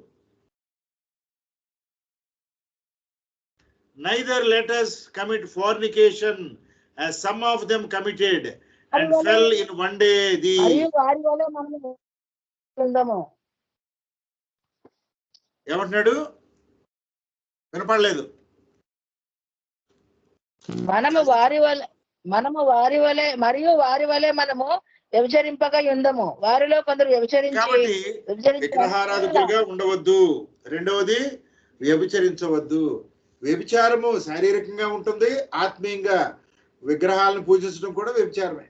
S1: Neither let us commit fornication as some of them committed and fell in one day. ఏమంటున్నాడు? వినపడలేదు.
S3: మనము వారి వలె మరియు వారి వలె మనము వ్యభిచరింపక యుందము. వారిలో కొందరు
S1: విగ్రహారాధకులుగా ఉండవద్దు. రెండవది వ్యభిచరించవద్దు. వ్యభిచారము శారీరకంగా ఉంటుంది, ఆత్మీయంగా విగ్రహాలను పూజించడం కూడా వ్యభిచారమే.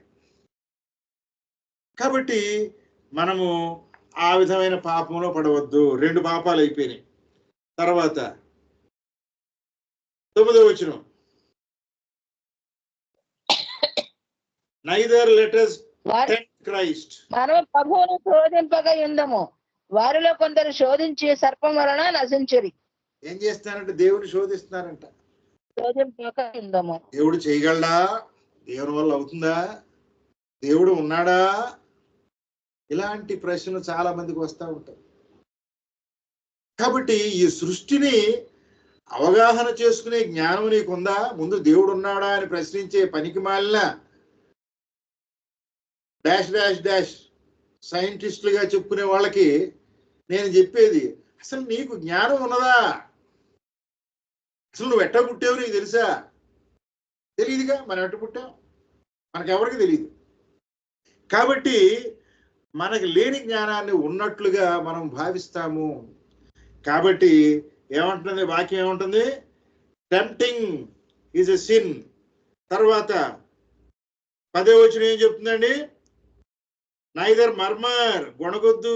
S1: కాబట్టి మనము ఆ విధమైన పాపంలో పడవద్దు. 2 పాపాలు అయిపోయినాయి. తర్వాత 9వ వచనం. Neither let us tempt Christ.
S3: మనము ప్రభువును శోధింపక యుందము. వారిలో కొందరు శోధించి సర్పం వలన నశించిరి.
S1: ఏం చేస్తారంటే దేవుని శోధిస్తున్నారంట.
S3: శోధింపక యుందము.
S1: దేవుడు చేయగలడా? దేవుని వల్ల అవుతుందా? దేవుడు ఉన్నాడా? ఇలాంటి ప్రశ్నలు చాలా మందికి వస్తూ ఉంటాయి. కాబట్టి ఈ సృష్టిని అవగాహన చేసుకునే జ్ఞానం నీకుందా? ముందు దేవుడు ఉన్నాడా అని ప్రశ్నించే పనికి మాలిన డాష్ డాష్ డాష్ సైంటిస్టులుగా చెప్పుకునే వాళ్ళకి నేను చెప్పేది, అసలు నీకు జ్ఞానం ఉన్నదా? అసలు నువ్వు ఎట్ట పుట్టావు నీకు తెలుసా? తెలియదుగా. మనం ఎట్ట పుట్టాం మనకెవరికి తెలియదు. కాబట్టి మనకి లేని జ్ఞానాన్ని ఉన్నట్లుగా మనం భావిస్తాము. కాబట్టి ఏమంటుంది వాక్యం? ఏమంటుంది? Tempting is a sin. తర్వాత 10వ వచనం ఏం చెప్తుందండి? నైదర్ మర్మర్, గొణగొద్దు.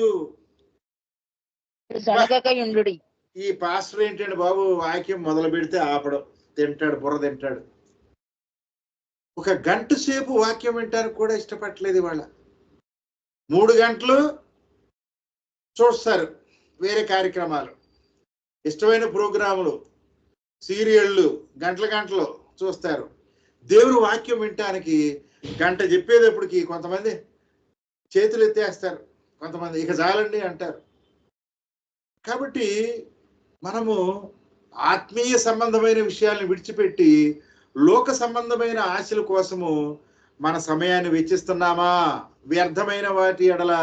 S1: ఈ పాస్టర్ ఏంటండి బాబు, వాక్యం మొదలు పెడితే ఆపడం, తింటాడు, బుర్ర తింటాడు. 1 గంట సేపు వాక్యం వింటానికి కూడా ఇష్టపడలేదు ఇవాళ. 3 గంటలు చూస్తారు వేరే కార్యక్రమాలు, ఇష్టమైన ప్రోగ్రాములు, సీరియళ్ళు గంటలు చూస్తారు. దేవుడు వాక్యం వినటానికి గంట చెప్పేటప్పటికి కొంతమంది చేతులు ఎత్తేస్తారు, కొంతమంది ఇక చాలండి అంటారు. కాబట్టి మనము ఆత్మీయ సంబంధమైన విషయాలను విడిచిపెట్టి లోక సంబంధమైన ఆశల కోసము మన సమయాన్ని వెచ్చిస్తున్నామా? వ్యర్థమైన వాటి ఎడల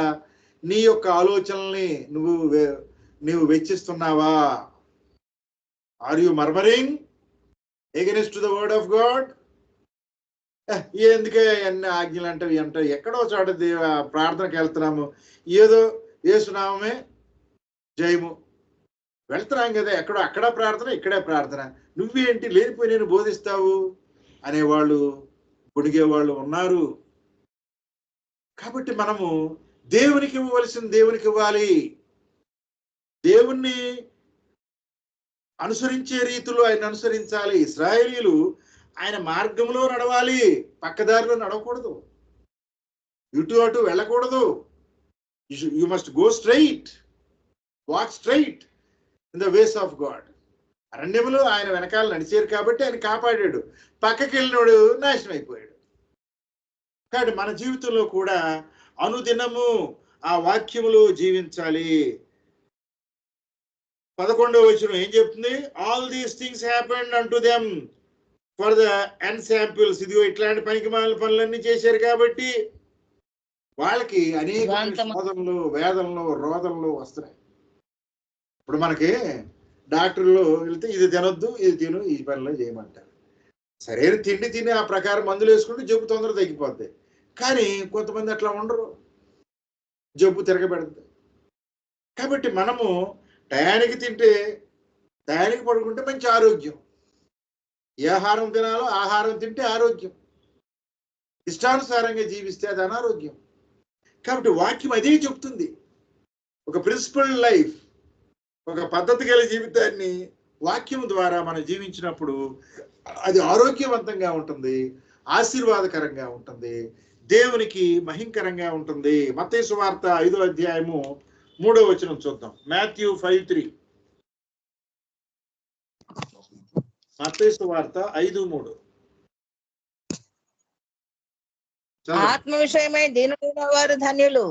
S1: నీ యొక్క ఆలోచనల్ని నువ్వు వెచ్చిస్తున్నావా? Are you murmuring against the word of God? ఎందుకే అన్ని ఆజ్ఞలు అంటే ఎక్కడో చోట ప్రార్థనకి వెళ్తున్నాము, ఏదో యేసునామమే జయము వెళ్తున్నాం కదా, ఎక్కడో అక్కడ ప్రార్థన, ఇక్కడే ప్రార్థన, నువ్వేంటి లేనిపోయి నేను బోధిస్తావు అనేవాళ్ళు, పొడిగేవాళ్ళు ఉన్నారు. కాబట్టి మనము దేవునికి ఇవ్వవలసిన దేవునికి ఇవ్వాలి. దేవుణ్ణి అనుసరించే రీతిలో ఆయన అనుసరించాలి. ఇశ్రాయేలీయులు ఆయన మార్గంలో నడవాలి, పక్కదారిలో నడవకూడదు, ఇటు అటు వెళ్ళకూడదు. You must go straight, walk straight in the ways of God. అరణ్యములో ఆయన వెనకాల నడిచారు కాబట్టి ఆయన కాపాడాడు, పక్కకి వెళ్ళినోడు నాశనం అయిపోయాడు. కాబట్టి మన జీవితంలో కూడా అనుదినము ఆ వాక్యములు జీవించాలి. 11వ వచనం ఏం చెప్తుంది? All these things happened unto them for the ensamples. ఇదిగో ఇట్లాంటి పనికి మాలిన పనులన్నీ చేశారు కాబట్టి వాళ్ళకి అనేక శోధనలు, వేదనలు, రోదనలు వస్తున్నాయి. ఇప్పుడు మనకి డాక్టర్లు వెళ్తే ఇది తినొద్దు, ఇది తిను, ఈ పనిలో చేయమంటారు. సరైన తిండి తిని ఆ ప్రకారం మందులు వేసుకుంటే జబ్బు తొందరగా తగ్గిపోద్ది. కానీ కొంతమంది అట్లా ఉండరు, జబ్బు తిరగబెడుతుంది. కాబట్టి మనము టయానికి తింటే, టయానికి పడుకుంటే మంచి ఆరోగ్యం. ఏ ఆహారం తినాలో ఆహారం తింటే ఆరోగ్యం. ఇష్టానుసారంగా జీవిస్తే అది అనారోగ్యం. కాబట్టి వాక్యం అదే చెప్తుంది. ఒక ప్రిన్సిపల్ లైఫ్, ఒక పద్ధతి గల జీవితాన్ని వాక్యం ద్వారా మనం జీవించినప్పుడు అది ఆరోగ్యవంతంగా ఉంటుంది, ఆశీర్వాదకరంగా ఉంటుంది, దేవునికి మహింకరంగా ఉంటుంది. మత్తయి సువార్త 5వ అధ్యాయము 3వ వచనం చూద్దాం. మాథ్యూ 5:3. మత్తయి సువార్త 5:3.
S3: ఆత్మ విషయమై దీనులైన వారు ధన్యులు,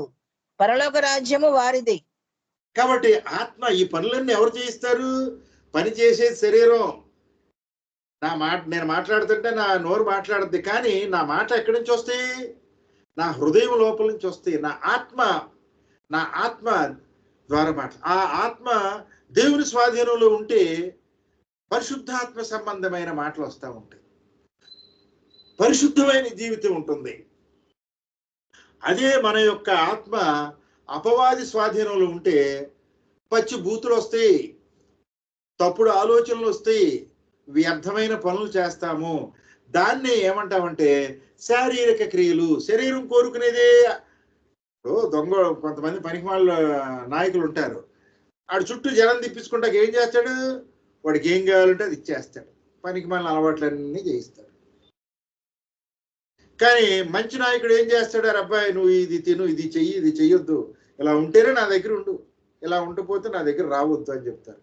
S3: పరలోక రాజ్యము వారిది.
S1: కాబట్టి ఆత్మ, ఈ పనులన్నీ ఎవరు చేయిస్తారు? పని చేసే శరీరం. నేను మాట్లాడుతుంటే నా నోరు మాట్లాడుద్ది, కానీ నా మాట ఎక్కడి నుంచి వస్తాయి? నా హృదయం లోపల నుంచి వస్తాయి. నా ఆత్మ ద్వారా మాట. ఆ ఆత్మ దేవుని స్వాధీనంలో ఉంటే పరిశుద్ధాత్మ సంబంధమైన మాటలు వస్తూ ఉంటాయి, పరిశుద్ధమైన జీవితం ఉంటుంది. అదే మన యొక్క ఆత్మ అపవాది స్వాధీనంలో ఉంటే పచ్చి బూతులు వస్తాయి, తప్పుడు ఆలోచనలు వస్తాయి, వ్యర్థమైన పనులు చేస్తాము. దాన్ని ఏమంటామంటే శారీరక క్రియలు. శరీరం కోరుకునేదే. దొంగ కొంతమంది పనికిమాల నాయకులు ఉంటారు. ఆడు చుట్టూ జనం తిప్పించుకుంటా ఏం చేస్తాడు? వాడికి ఏం కావాలంటే అది ఇచ్చేస్తాడు, పనికిమాలిన అలవాట్లన్నీ చేయిస్తాడు. కానీ మంచి నాయకుడు ఏం చేస్తాడు? అబ్బాయి నువ్వు ఇది తిను, ఇది చెయ్యి, ఇది చెయ్యొద్దు, ఇలా ఉంటేనే నా దగ్గర ఉండు, ఇలా ఉండిపోతే నా దగ్గర రావద్దు అని చెప్తారు.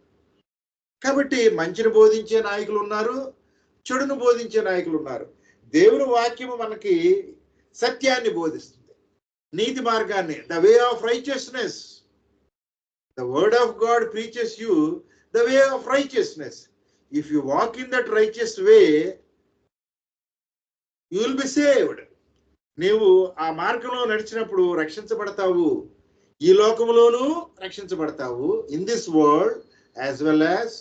S1: కాబట్టి మంచిని బోధించే నాయకులు ఉన్నారు, చెడును బోధించే నాయకులు ఉన్నారు. దేవుని వాక్యము మనకి సత్యాన్ని బోధిస్తుంది, నీతి మార్గాన్ని. The way of righteousness. The word of God preaches you the way of righteousness. If you walk in that righteous way, you will be saved. నీవు ఆ మార్గంలో నడిచినప్పుడు రక్షించబడతావు, ఈ లోకంలోనూ రక్షించబడతావు, in this world as well as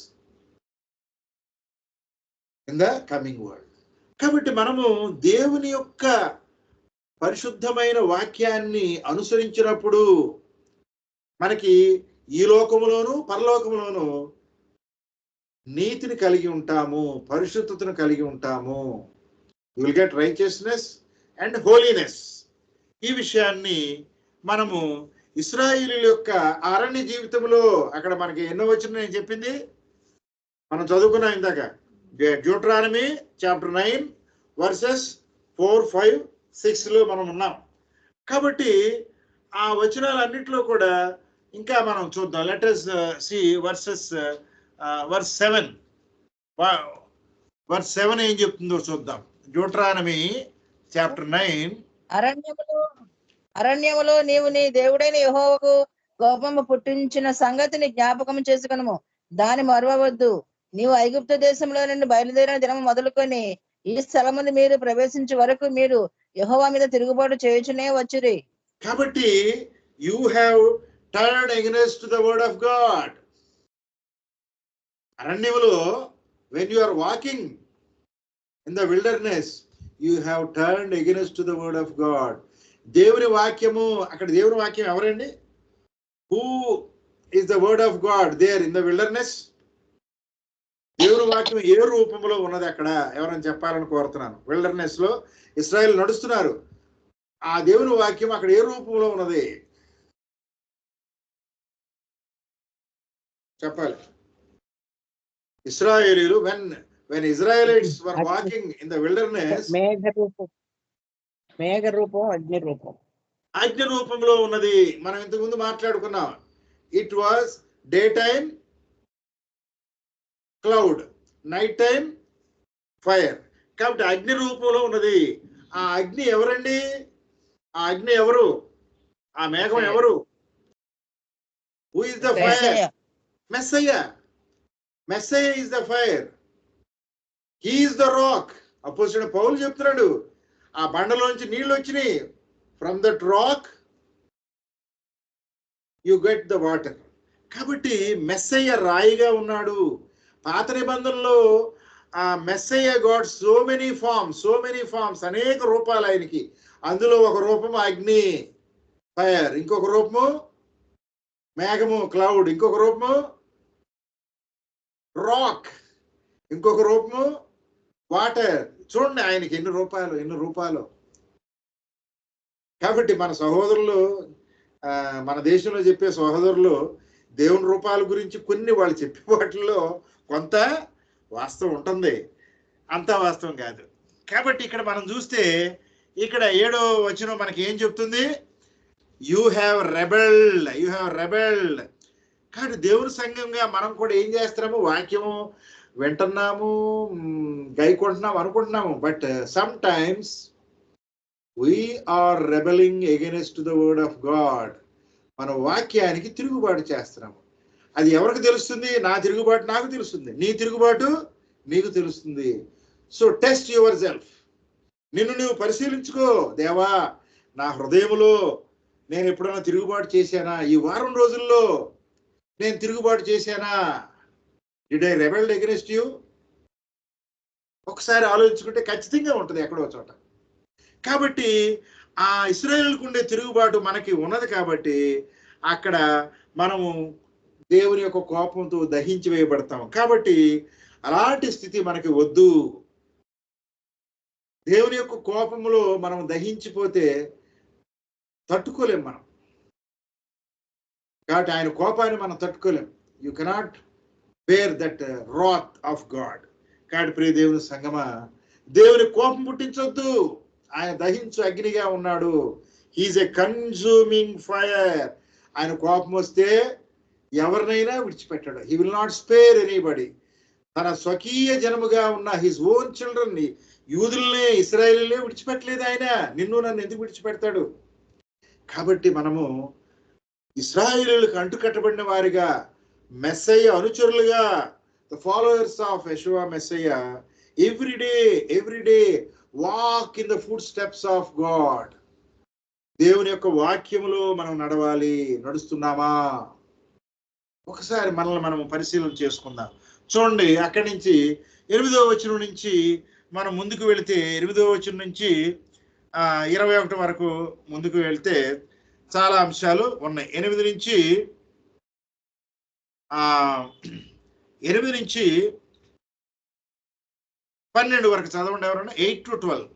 S1: in the coming world. కాబట్టి మనము దేవుని యొక్క పరిశుద్ధమైన వాక్యాన్ని అనుసరించినప్పుడు మనకి ఈ లోకములోను పరలోకములోను నీతిని కలిగి ఉంటాము, పరిశుద్ధతను కలిగి ఉంటాము. You will get righteousness and holiness. ఈ విషయాన్ని మనము ఇశ్రాయేలీయుల యొక్క అరణ్య జీవితంలో, అక్కడ మనకి ఎన్నో వచ్చిన నేను చెప్పింది మనం చదువుకున్నాం ఇందాక, డ్యూటరానమీ చాప్టర్ 9 వర్సెస్ 4, 5, 6లో మనం ఉన్నాం. కాబట్టి ఆ వచనాలన్నింటిలో కూడా ఇంకా మనం చూద్దాం. Let us see verse 7. verse 7 ఏం చెప్తుందో చూద్దాం. Deuteronomy chapter 9.
S3: అరణ్యములో నీవు నీ దేవుడైన యెహోవాకు కోపము పుట్టించిన సంగతిని జ్ఞాపకం చేసుకొనుము, దాని మరువవద్దు. నీవు ఐగుప్తు దేశంలో నుండి బయలుదేరిన దినం మొదలుకొని ఈ స్థలమును మీరు ప్రవేశించే వరకు మీరు యెహోవా మీద తిరుగుబాటు చేయుచునే వచ్చిరి.
S1: కాబట్టి you have turned against the word of God. అరణ్యములో when you are walking in the wilderness, you have turned against the word of God. దేవుని వాక్యము, అక్కడ దేవుని వాక్యం ఎవరండి? Who is the word of God there in the wilderness? దేవుని వాక్యం ఏ రూపంలో ఉన్నది అక్కడ? ఎవరైనా చెప్పాలని కోరుతున్నాను. విల్డర్నెస్ లో ఇశ్రాయేలు నడుస్తున్నారు, ఆ దేవుని వాక్యం అక్కడ ఏ రూపంలో ఉన్నది చెప్పాలి. ఇశ్రాయేలీయులు when Israelites were walking in the wilderness,
S3: మేఘ రూపం, అగ్ని రూపం,
S1: అగ్ని రూపంలో ఉన్నది. మనం ఇంతకు ముందు మాట్లాడుకున్నాం. It was day time cloud, night time fire. కాబట్టి అగ్ని రూపంలో ఉన్నది. ఆ అగ్ని ఎవరండి? ఆ అగ్ని ఎవరు? ఆ మేఘం ఎవరు? Who is the fire? Messiah. Messiah is the fire, he is the rock. Opposite పౌలు చెప్తున్నాడు, ఆ బండలోంచి నీళ్ళు వచ్చినాయి. From that rock you get the water. కాబట్టి మెస్సయ్య రాయిగా ఉన్నాడు. పాత నిబంధనలో ఆ Messiah God so many forms, అనేక రూపాలు ఆయనకి. అందులో ఒక రూపము అగ్ని, ఫైర్, ఇంకొక రూపము మేఘము, క్లౌడ్, ఇంకొక రూపము రాక్, ఇంకొక రూపము వాటర్. చూడండి ఆయనకి ఎన్ని రూపాలు. కాబట్టి మన సహోదరులు మన దేశంలో చెప్పే సహోదరులు దేవుని రూపాల గురించి కొన్ని వాళ్ళు చెప్పే వాటిల్లో కొంత వాస్తవం ఉంటుంది, అంతా వాస్తవం కాదు. కాబట్టి ఇక్కడ మనం చూస్తే ఇక్కడ 7వ వచనం మనకి ఏం చెప్తుంది? You have rebelled. కానీ దేవుని సంఘంగా మనం కూడా ఏం చేస్తున్నాము? వాక్యము వింటున్నాము, గైకుంటున్నాము అనుకుంటున్నాము. But some times we are rebelling against the word of God. మన వాక్యానికి తిరుగుబాటు చేస్తున్నాము. అది ఎవరికి తెలుస్తుంది? నా తిరుగుబాటు నాకు తెలుస్తుంది, నీ తిరుగుబాటు నీకు తెలుస్తుంది. So test your self. నిన్ను నువ్వు పరిశీలించుకో. దేవా, నా హృదయములో నేను ఎప్పుడైనా తిరుగుబాటు చేశానా? ఈ వారం రోజుల్లో నేను తిరుగుబాటు చేశానా? Did I rebelled against you? ఒకసారి ఆలోచించుకుంటే ఖచ్చితంగా ఉంటుంది ఎక్కడో చోట. కాబట్టి ఆ ఇశ్రాయేలుకు ఉండే తిరుగుబాటు మనకి ఉన్నది కాబట్టి అక్కడ మనము దేవుని యొక్క కోపంతో దహించి వేయబడతాం. కాబట్టి అలాంటి స్థితి మనకి వద్దు. దేవుని యొక్క కోపంలో మనం దహించిపోతే తట్టుకోలేం మనం. కాబట్టి ఆయన కోపాన్ని మనం తట్టుకోలేం. You cannot bear that wrath of God. కాబట్టి ప్రియ దేవుని సంగమా, దేవుని కోపం పుట్టించొద్దు. ఆయన దహించు అగ్నిగా ఉన్నాడు. హీఈస్ ఎ కన్జ్యూమింగ్ ఫైర్. ఆయన కోపం వస్తే ఎవరినైనా విడిచిపెట్టాడు. He will not spare anybody. తన స్వకీయ జనముగా ఉన్న హిజ్ ఓన్ చిల్డ్రన్ ని, యూదుల్నే, ఇశ్రాయేలునే విడిచిపెట్టలేదు ఆయన. నిన్ను నన్ను ఎందుకు విడిచిపెడతాడు? కాబట్టి మనము ఇశ్రాయేలులకు అంటుకట్టబడిన వారిగా, మెస్సయ్య అనుచరులుగా, the followers of Yeshua Messiah, every day walk in the footsteps of God. దేవుని యొక్క వాక్యములో మనం నడవాలి. నడుస్తున్నామా? ఒకసారి మనల్ని మనం పరిశీలన చేసుకుందాం. చూడండి, అక్కడి నుంచి 8వ వచనం నుంచి మనం ముందుకు వెళితే, 8వ వచనం నుంచి 21 వరకు ముందుకు వెళ్తే చాలా అంశాలు ఉన్నాయి. 8 నుంచి 12 వరకు చదవండి ఎవరన్నా. 8 to 12.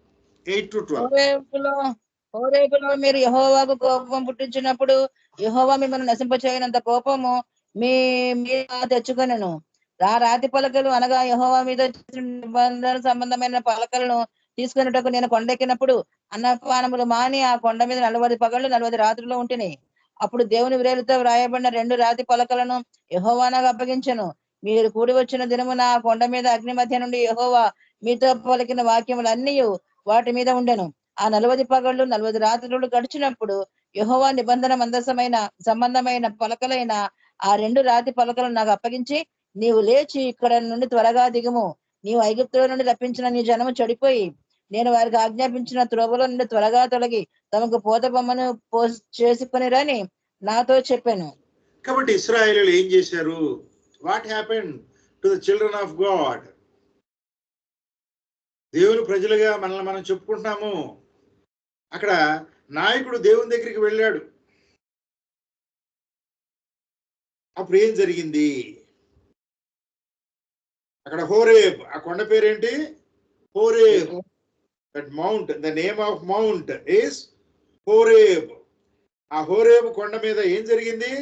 S3: హోరేబులో మీరు యెహోవాకు కోపం పుట్టించినప్పుడు యెహోవా మిమ్మల్ని నశింపచేయనంత కోపము మీ మీద తెచ్చుకొనెను. ఆ రాతి పలకలు అనగా యెహోవా మీద నిబంధన సంబంధమైన పలకలను తీసుకున్నటకు నేను కొండెక్కినప్పుడు అన్నపానములు మాని ఆ కొండ మీద 40 పగళ్ళు 40 రాత్రులు ఉంటిని. అప్పుడు దేవుని వ్రేలుతో వ్రాయబడిన 2 రాతి పలకలను యెహోవా నాకు అప్పగించెను. మీరు కూడి వచ్చిన దినమున ఆ కొండ మీద అగ్ని మధ్య నుండి యెహోవా మీతో పలికిన వాక్యములన్నీ వాటి మీద ఉండెను. ఆ 40 పగళ్ళు 40 రాత్రులు గడిచినప్పుడు యెహోవా నిబంధన సంబంధమైన పలకలైన ఆ 2 రాతి పలకలను నాకు అప్పగించి, నీవు లేచి ఇక్కడ నుండి త్వరగా దిగుము. నీవు ఐగుప్తులో నుండి రప్పించిన నీ జనము చెడిపోయి నేను వారికి ఆజ్ఞాపించిన త్రోవలో నుండి త్వరగా తొలగి తమకు పోత బొమ్మను చేసుకునిరని నాతో చెప్పాను.
S1: కాబట్టి ఇశ్రాయేలీయులు ఏం చేశారు? What happened to the children of God? దేవుని ప్రజలుగా మనల్ని మనం చెప్పుకుంటున్నాము. అక్కడ నాయకుడు దేవుని దగ్గరికి వెళ్ళాడు. అప్పుడు ఏం జరిగింది? అక్కడ హోరేబ్, ఆ కొండ పేరేంటి? Horeb. That mount, the name of mount is Horeb. ఆ హోరేబ్ కొండ మీద ఏం జరిగింది?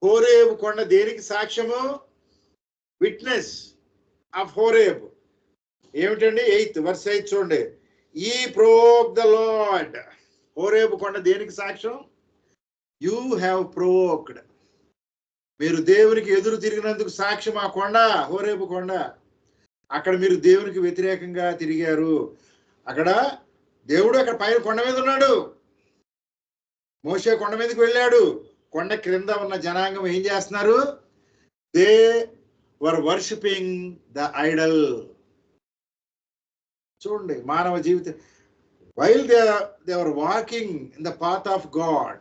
S1: హోరేబ్ కొండ దేనికి సాక్ష్యము? Witness of Horeb. ఏమిటండి? 8th verse 8 చూడండి. ఈ ప్రోక్ ద లార్డ్. హోరేబ్ కొండ దేనికి సాక్ష్యం? You have provoked. మీరు దేవునికి ఎదురు తిరిగినందుకు సాక్ష్యం ఆ కొండ, హోరేబు కొండ. అక్కడ మీరు దేవునికి వ్యతిరేకంగా తిరిగారు. అక్కడ దేవుడు అక్కడ పైన కొండ మీద ఉన్నాడు. మోషే కొండ మీదకి వెళ్ళాడు. కొండ క్రింద ఉన్న జనాంగం ఏం చేస్తున్నారు? They were worshipping the Idol. చూడండి, మానవ జీవితం, while they were walking in the path of God.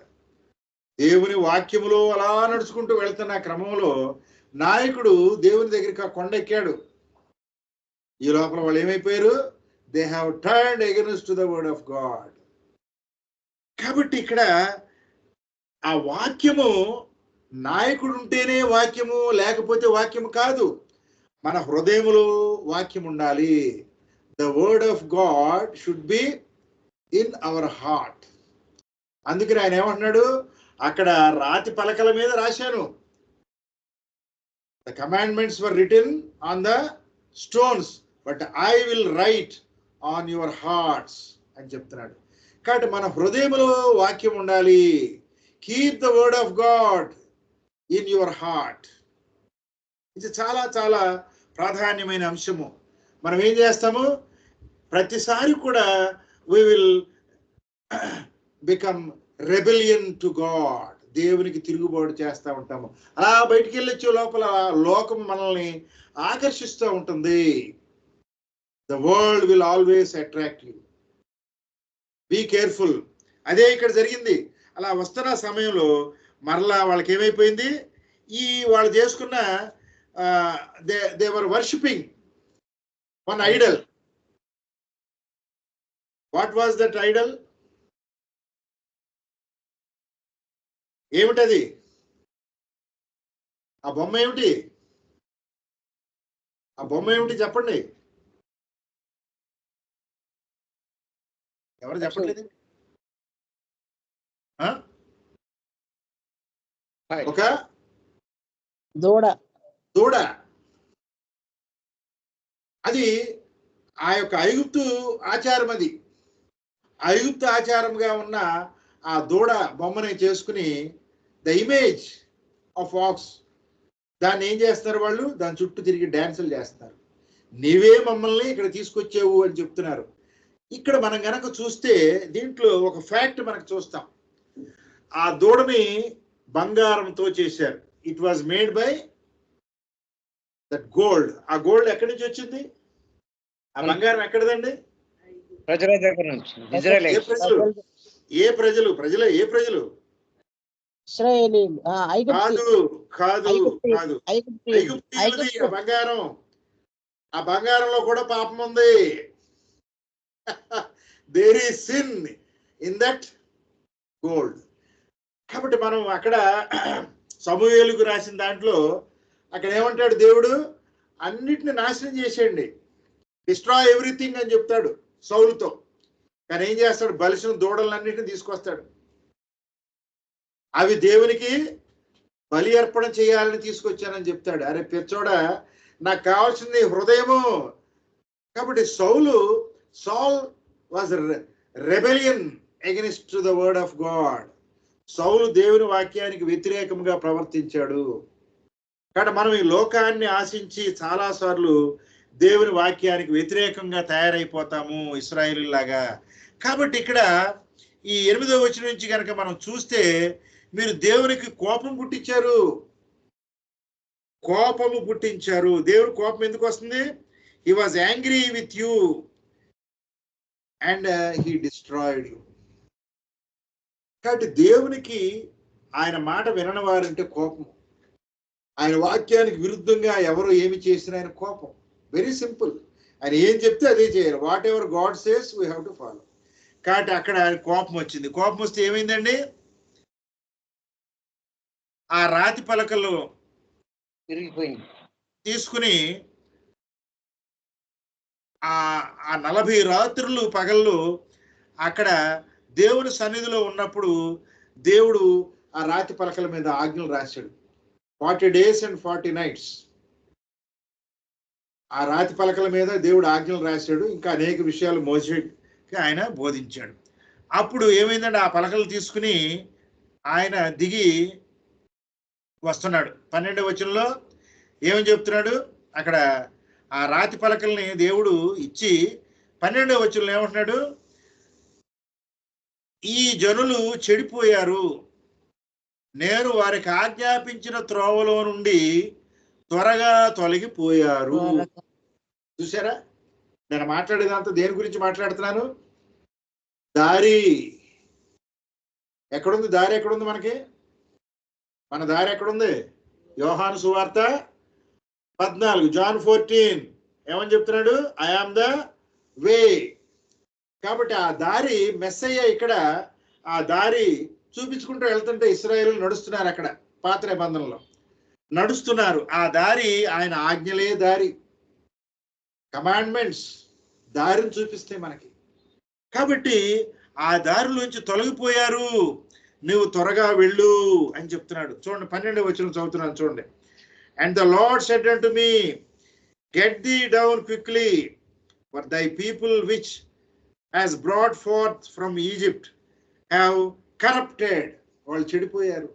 S1: దేవుని వాక్యములో అలా నడుచుకుంటూ వెళ్తున్న క్రమంలో నాయకుడు దేవుని దగ్గరికి ఆ కొండ ఎక్కాడు. ఈ లోపల వాళ్ళు ఏమైపోయారు? They have turned against the word of God. కాబట్టి ఇక్కడ ఆ వాక్యము, నాయకుడు ఉంటేనే వాక్యము, లేకపోతే వాక్యము కాదు. మన హృదయములో వాక్యం ఉండాలి. The word of God should be in our heart. అందుకని ఆయన ఏమంటున్నాడు, అక్కడ రాతి పలకల మీద రాశాను. The commandments were return on the stones but I will write on your hearts అని చెప్తున్నాడు. కాబట్టి మన హృదయంలో వాక్యం ఉండాలి. Keep the word of God in your heart. ఇది చాలా చాలా ప్రాధాన్యమైన అంశము. మనం ఏం చేస్తాము, ప్రతిసారి కూడా we will become rebellion to God. దేవునికి తిరుగుబాటు చేస్తూ ఉంటాము. అలా బయటికి వెళ్ళొచ్చే లోపల లోకం మనల్ని ఆకర్షిస్తూ ఉంటుంది. The world will always attract you. Be careful. అదే ఇక్కడ జరిగింది. అలా వస్తున్న సమయంలో మరలా వాళ్ళకి ఏమైపోయింది, ఈ వాళ్ళు చేసుకున్న they were worshipping one idol. What was that idol? ఏమిటది? ఆ బొమ్మ ఏమిటి? ఆ బొమ్మ ఏమిటి చెప్పండి. ఎవరు చెప్పట్లేదు? ఒక
S3: దూడ.
S1: అది ఆ యొక్క ఐగుప్తు ఆచారం. అది ఐగుప్తు ఆచారంగా ఉన్న ఆ దూడ బొమ్మని చేసుకుని ద ఇమేజ్ ఆఫ్ ఆక్స్, దాన్ని ఏం చేస్తారు వాళ్ళు, దాని చుట్టూ తిరిగి డ్యాన్సులు చేస్తారు. నీవే మమ్మల్ని ఇక్కడ తీసుకొచ్చావు అని చెప్తున్నారు. ఇక్కడ మనం గనక చూస్తే దీంట్లో ఒక ఫ్యాక్ట్ మనకు చూస్తాం. ఆ దూడని బంగారంతో చేశారు. It was made by that gold. ఆ గోల్డ్ ఎక్కడి నుంచి వచ్చింది? ఆ బంగారం ఎక్కడదండి?
S2: ప్రజల దగ్గర నుంచి. ఏ ప్రజలు?
S1: కాదు. ఐగుప్తీయులది బంగారం. ఆ బంగారంలో కూడా పాపం ఉంది. There is sin in that gold. కాబట్టి మనం అక్కడ సమూయేలుకు రాసిన దాంట్లో అక్కడ ఏమంటాడు దేవుడు, అన్నిటిని నాశనం చేసేయండి, డిస్ట్రాయ్ ఎవ్రీథింగ్ అని చెప్తాడు సౌలుతో. కానీ ఏం చేస్తాడు, బలిసిన దూడలన్నిటిని తీసుకొస్తాడు. అవి దేవునికి బలి అర్పణ చేయాలని తీసుకొచ్చానని చెప్తాడు. అరే పిచ్చోడా, నాకు కావాల్సింది హృదయము. కాబట్టి Saul was rebellion against the word of God. సౌలు దేవుని వాక్యానికి వ్యతిరేకంగా ప్రవర్తించాడు. కాబట్టి మనం ఈ లోకాన్ని ఆశించి చాలా సార్లు దేవుని వాక్యానికి వ్యతిరేకంగా తయారైపోతాము ఇశ్రాయేలులాగా. కాబట్టి ఇక్కడ ఈ 8వ వచనం నుంచి కనుక మనం చూస్తే, మీరు దేవునికి కోపము పుట్టించారు. దేవుని కోపం ఎందుకు వస్తుంది? He was angry with you and he destroyed you. కాబట్టి దేవునికి ఆయన మాట వినని వారంటే కోపం. ఆయన వాక్యానికి విరుద్ధంగా ఎవరు ఏమి చేసినా ఆయన కోపం. Very simple. ఆయన ఏం చెప్తే అదే చేయాలి. What ever God says we have to follow. కాబట్టి అక్కడ ఆయన కోపం వచ్చింది. కోపం వస్తే ఏమైందండి, ఆ రాతి పలకలు తీసుకుని ఆ 40 రాత్రులు పగళ్ళు అక్కడ దేవుని సన్నిధిలో ఉన్నప్పుడు దేవుడు ఆ రాతి పలకల మీద ఆజ్ఞలు రాశాడు. 40 days and 40 nights ఆ రాతి పలకల మీద దేవుడు ఆజ్ఞలు రాశాడు. ఇంకా అనేక విషయాలు మోసేకి ఆయన బోధించాడు. అప్పుడు ఏమైందంటే ఆ పలకలు తీసుకుని ఆయన దిగి వస్తున్నాడు. 12వ వచనంలో ఏమని చెప్తున్నాడు, అక్కడ ఆ రాతి పలకల్ని దేవుడు ఇచ్చి 12వ వచనంలో ఏమంటున్నాడు, ఈ జనులు చెడిపోయారు, నేను వారికి ఆజ్ఞాపించిన త్రోవలో నుండి త్వరగా తొలగిపోయారు. చూసారా, నేను మాట్లాడేదంతా దేని గురించి మాట్లాడుతున్నాను? దారి ఎక్కడుంది? దారి ఎక్కడుంది? మన దారి ఎక్కడుంది? యోహాను సువార్త 14, John 14 ఏమని చెప్తున్నాడు? I am the way. కాబట్టి ఆ దారి మెస్సయ్య ఇక్కడ ఆ దారి చూపించుకుంటూ వెళ్తుంటే ఇశ్రాయేలు నడుస్తున్నారు. అక్కడ పాత నిబంధనలో నడుస్తున్నారు. ఆ దారి ఆయన ఆజ్ఞలే దారి. కమాండ్మెంట్స్ దారిని చూపిస్తాయి మనకి. కాబట్టి ఆ దారిలోంచి తొలగిపోయారు, నువ్వు త్వరగా వెళ్ళు అని చెప్తున్నాడు. చూడండి 12వ వచనం చదువుతున్నాను చూడండి. And the lord said unto me, get thee down quickly, for thy people which has brought forth from Egypt have corrupted. వాళ్ళు చెడిపోయారు.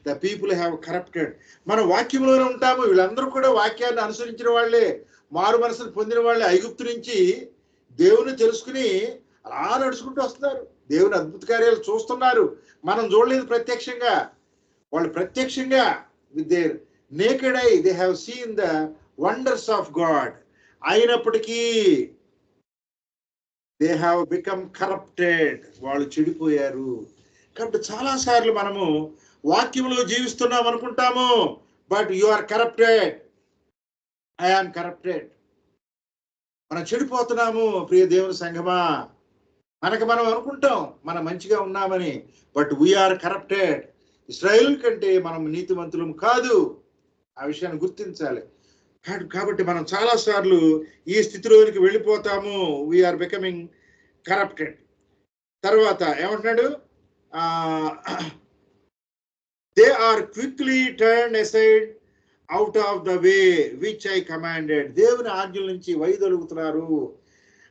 S1: The people have corrupted. మన వాక్యంలోనే ఉంటాము. వీళ్ళందరూ కూడా వాక్యాన్ని అనుసరించిన వాళ్ళే, మారు మనసును పొందిన వాళ్ళే. ఐగుప్తు నుంచి దేవుని తెలుసుకుని అలా నడుచుకుంటూ వస్తున్నారు. దేవుని అద్భుత కార్యాలు చూస్తున్నారు. మనం చూడలేదు ప్రత్యక్షంగా. వాళ్ళు ప్రత్యక్షంగా with their naked eye they have seen the wonders of God. అయినప్పటికీ దే హ్యావ్ బికమ్ కరప్టెడ్. వాళ్ళు చెడిపోయారు. కాబట్టి చాలాసార్లు మనము వాక్యంలో జీవిస్తున్నాం అనుకుంటాము, but you are corrupted, I am corrupted. మనం చెడిపోతున్నాము ప్రియ దేవుని సంఘమా. మనకు మనం అనుకుంటాం మనం మంచిగా ఉన్నామని, బట్ వీఆర్ కరప్టెడ్. ఇశ్రాయేలు కంటే మనం నీతిమంతులం కాదు. ఆ విషయాన్ని గుర్తించాలి. కాబట్టి మనం చాలాసార్లు ఈ స్థితిలోనికి వెళ్ళిపోతాము. We are becoming corrupted. తర్వాత ఏమంటున్నాడు, they are quickly turned aside out of the way which I commanded. దేవుని ఆజ్ఞల నుంచి వైదొలుగుతున్నారు.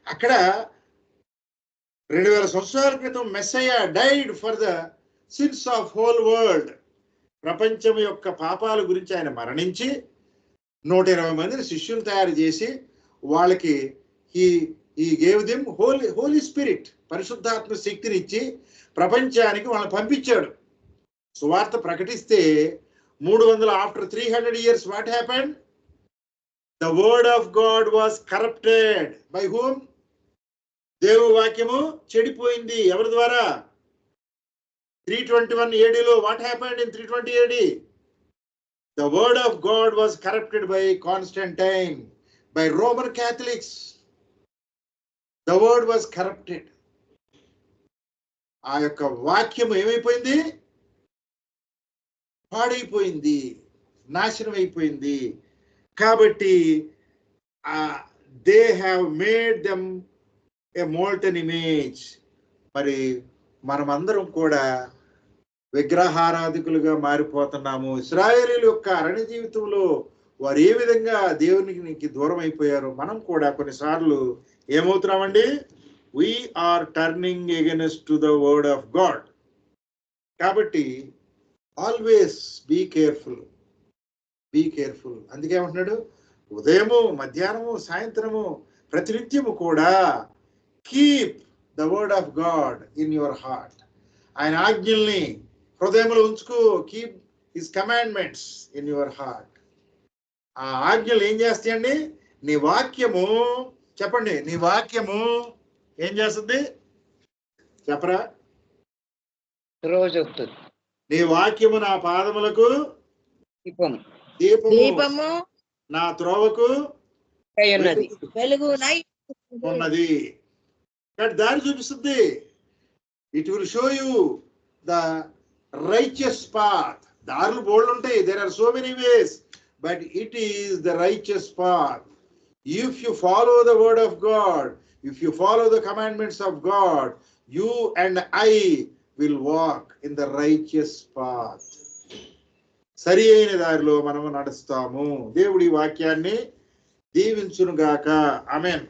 S1: అక్కడ 2000 సంవత్సరాల క్రితం Messiah died for the sins of whole world. ప్రపంచం యొక్క పాపాల గురించి ఆయన మరణించి 120 మందిని శిష్యులు తయారు చేసి వాళ్ళకి ఈ గేవ్ దెమ్ హోలీ స్పిరిట్, పరిశుద్ధాత్మ శక్తిని ఇచ్చి ప్రపంచానికి వాళ్ళని పంపించాడు. సువార్త ప్రకటిస్తే 300 after 300 years what happened? The word of God was corrupted. By whom? దేవుని వాక్యము చెడిపోయింది. ఎవరి ద్వారా? 321 AD లో what happened in 320 AD? The word of God was corrupted by Constantine, by Roman Catholics. The word was corrupted. ఆ యొక్క వాక్యం ఏమైపోయింది? పాడైపోయింది, నాశనం అయిపోయింది. కాబట్టి they have made them A molten image. మరి మనమందరం కూడా విగ్రహారాధికులుగా మారిపోతున్నాము. ఇశ్రాయేలీయుల యొక్క అరణ్య జీవితంలో వారు ఏ విధంగా దేవునికి దూరం అయిపోయారో మనం కూడా కొన్నిసార్లు ఏమవుతున్నామండి? we are turning against to the word of God. కాబట్టి always be careful, be careful. అందుకే ఏమంటున్నాడు? ఉదయము, మధ్యాహ్నము, సాయంత్రము, ప్రతినిత్యము కూడా keep the word of God in your heart. ఆయన ఆజ్ఞల్ని హృదయంలో ఉంచుకో. Keep his commandments in your heart. ఆ ఆజ్ఞలు ఏం చేస్తాయండి? నీ వాక్యము, చెప్పండి, నీ వాక్యము ఏం చేస్తుంది? చెప్పరా?
S2: రోజు
S1: నీ వాక్యము నా పాదములకు
S3: దీపము,
S1: నా త్రోవకు
S3: వెలుగు
S1: ఉన్నది. దారి చూపిస్తుంది. It will show you the righteous path. దారులు బోల్డ్ ఉంటాయి. There are so many ways, but it is the righteous path. If you follow the word of God, if you follow the commandments of God, you and I will walk in the righteous path. సరి అయిన దారిలో మనము నడుస్తాము. దేవుడి వాక్యాన్ని దీవించును గాక. ఆమేన్.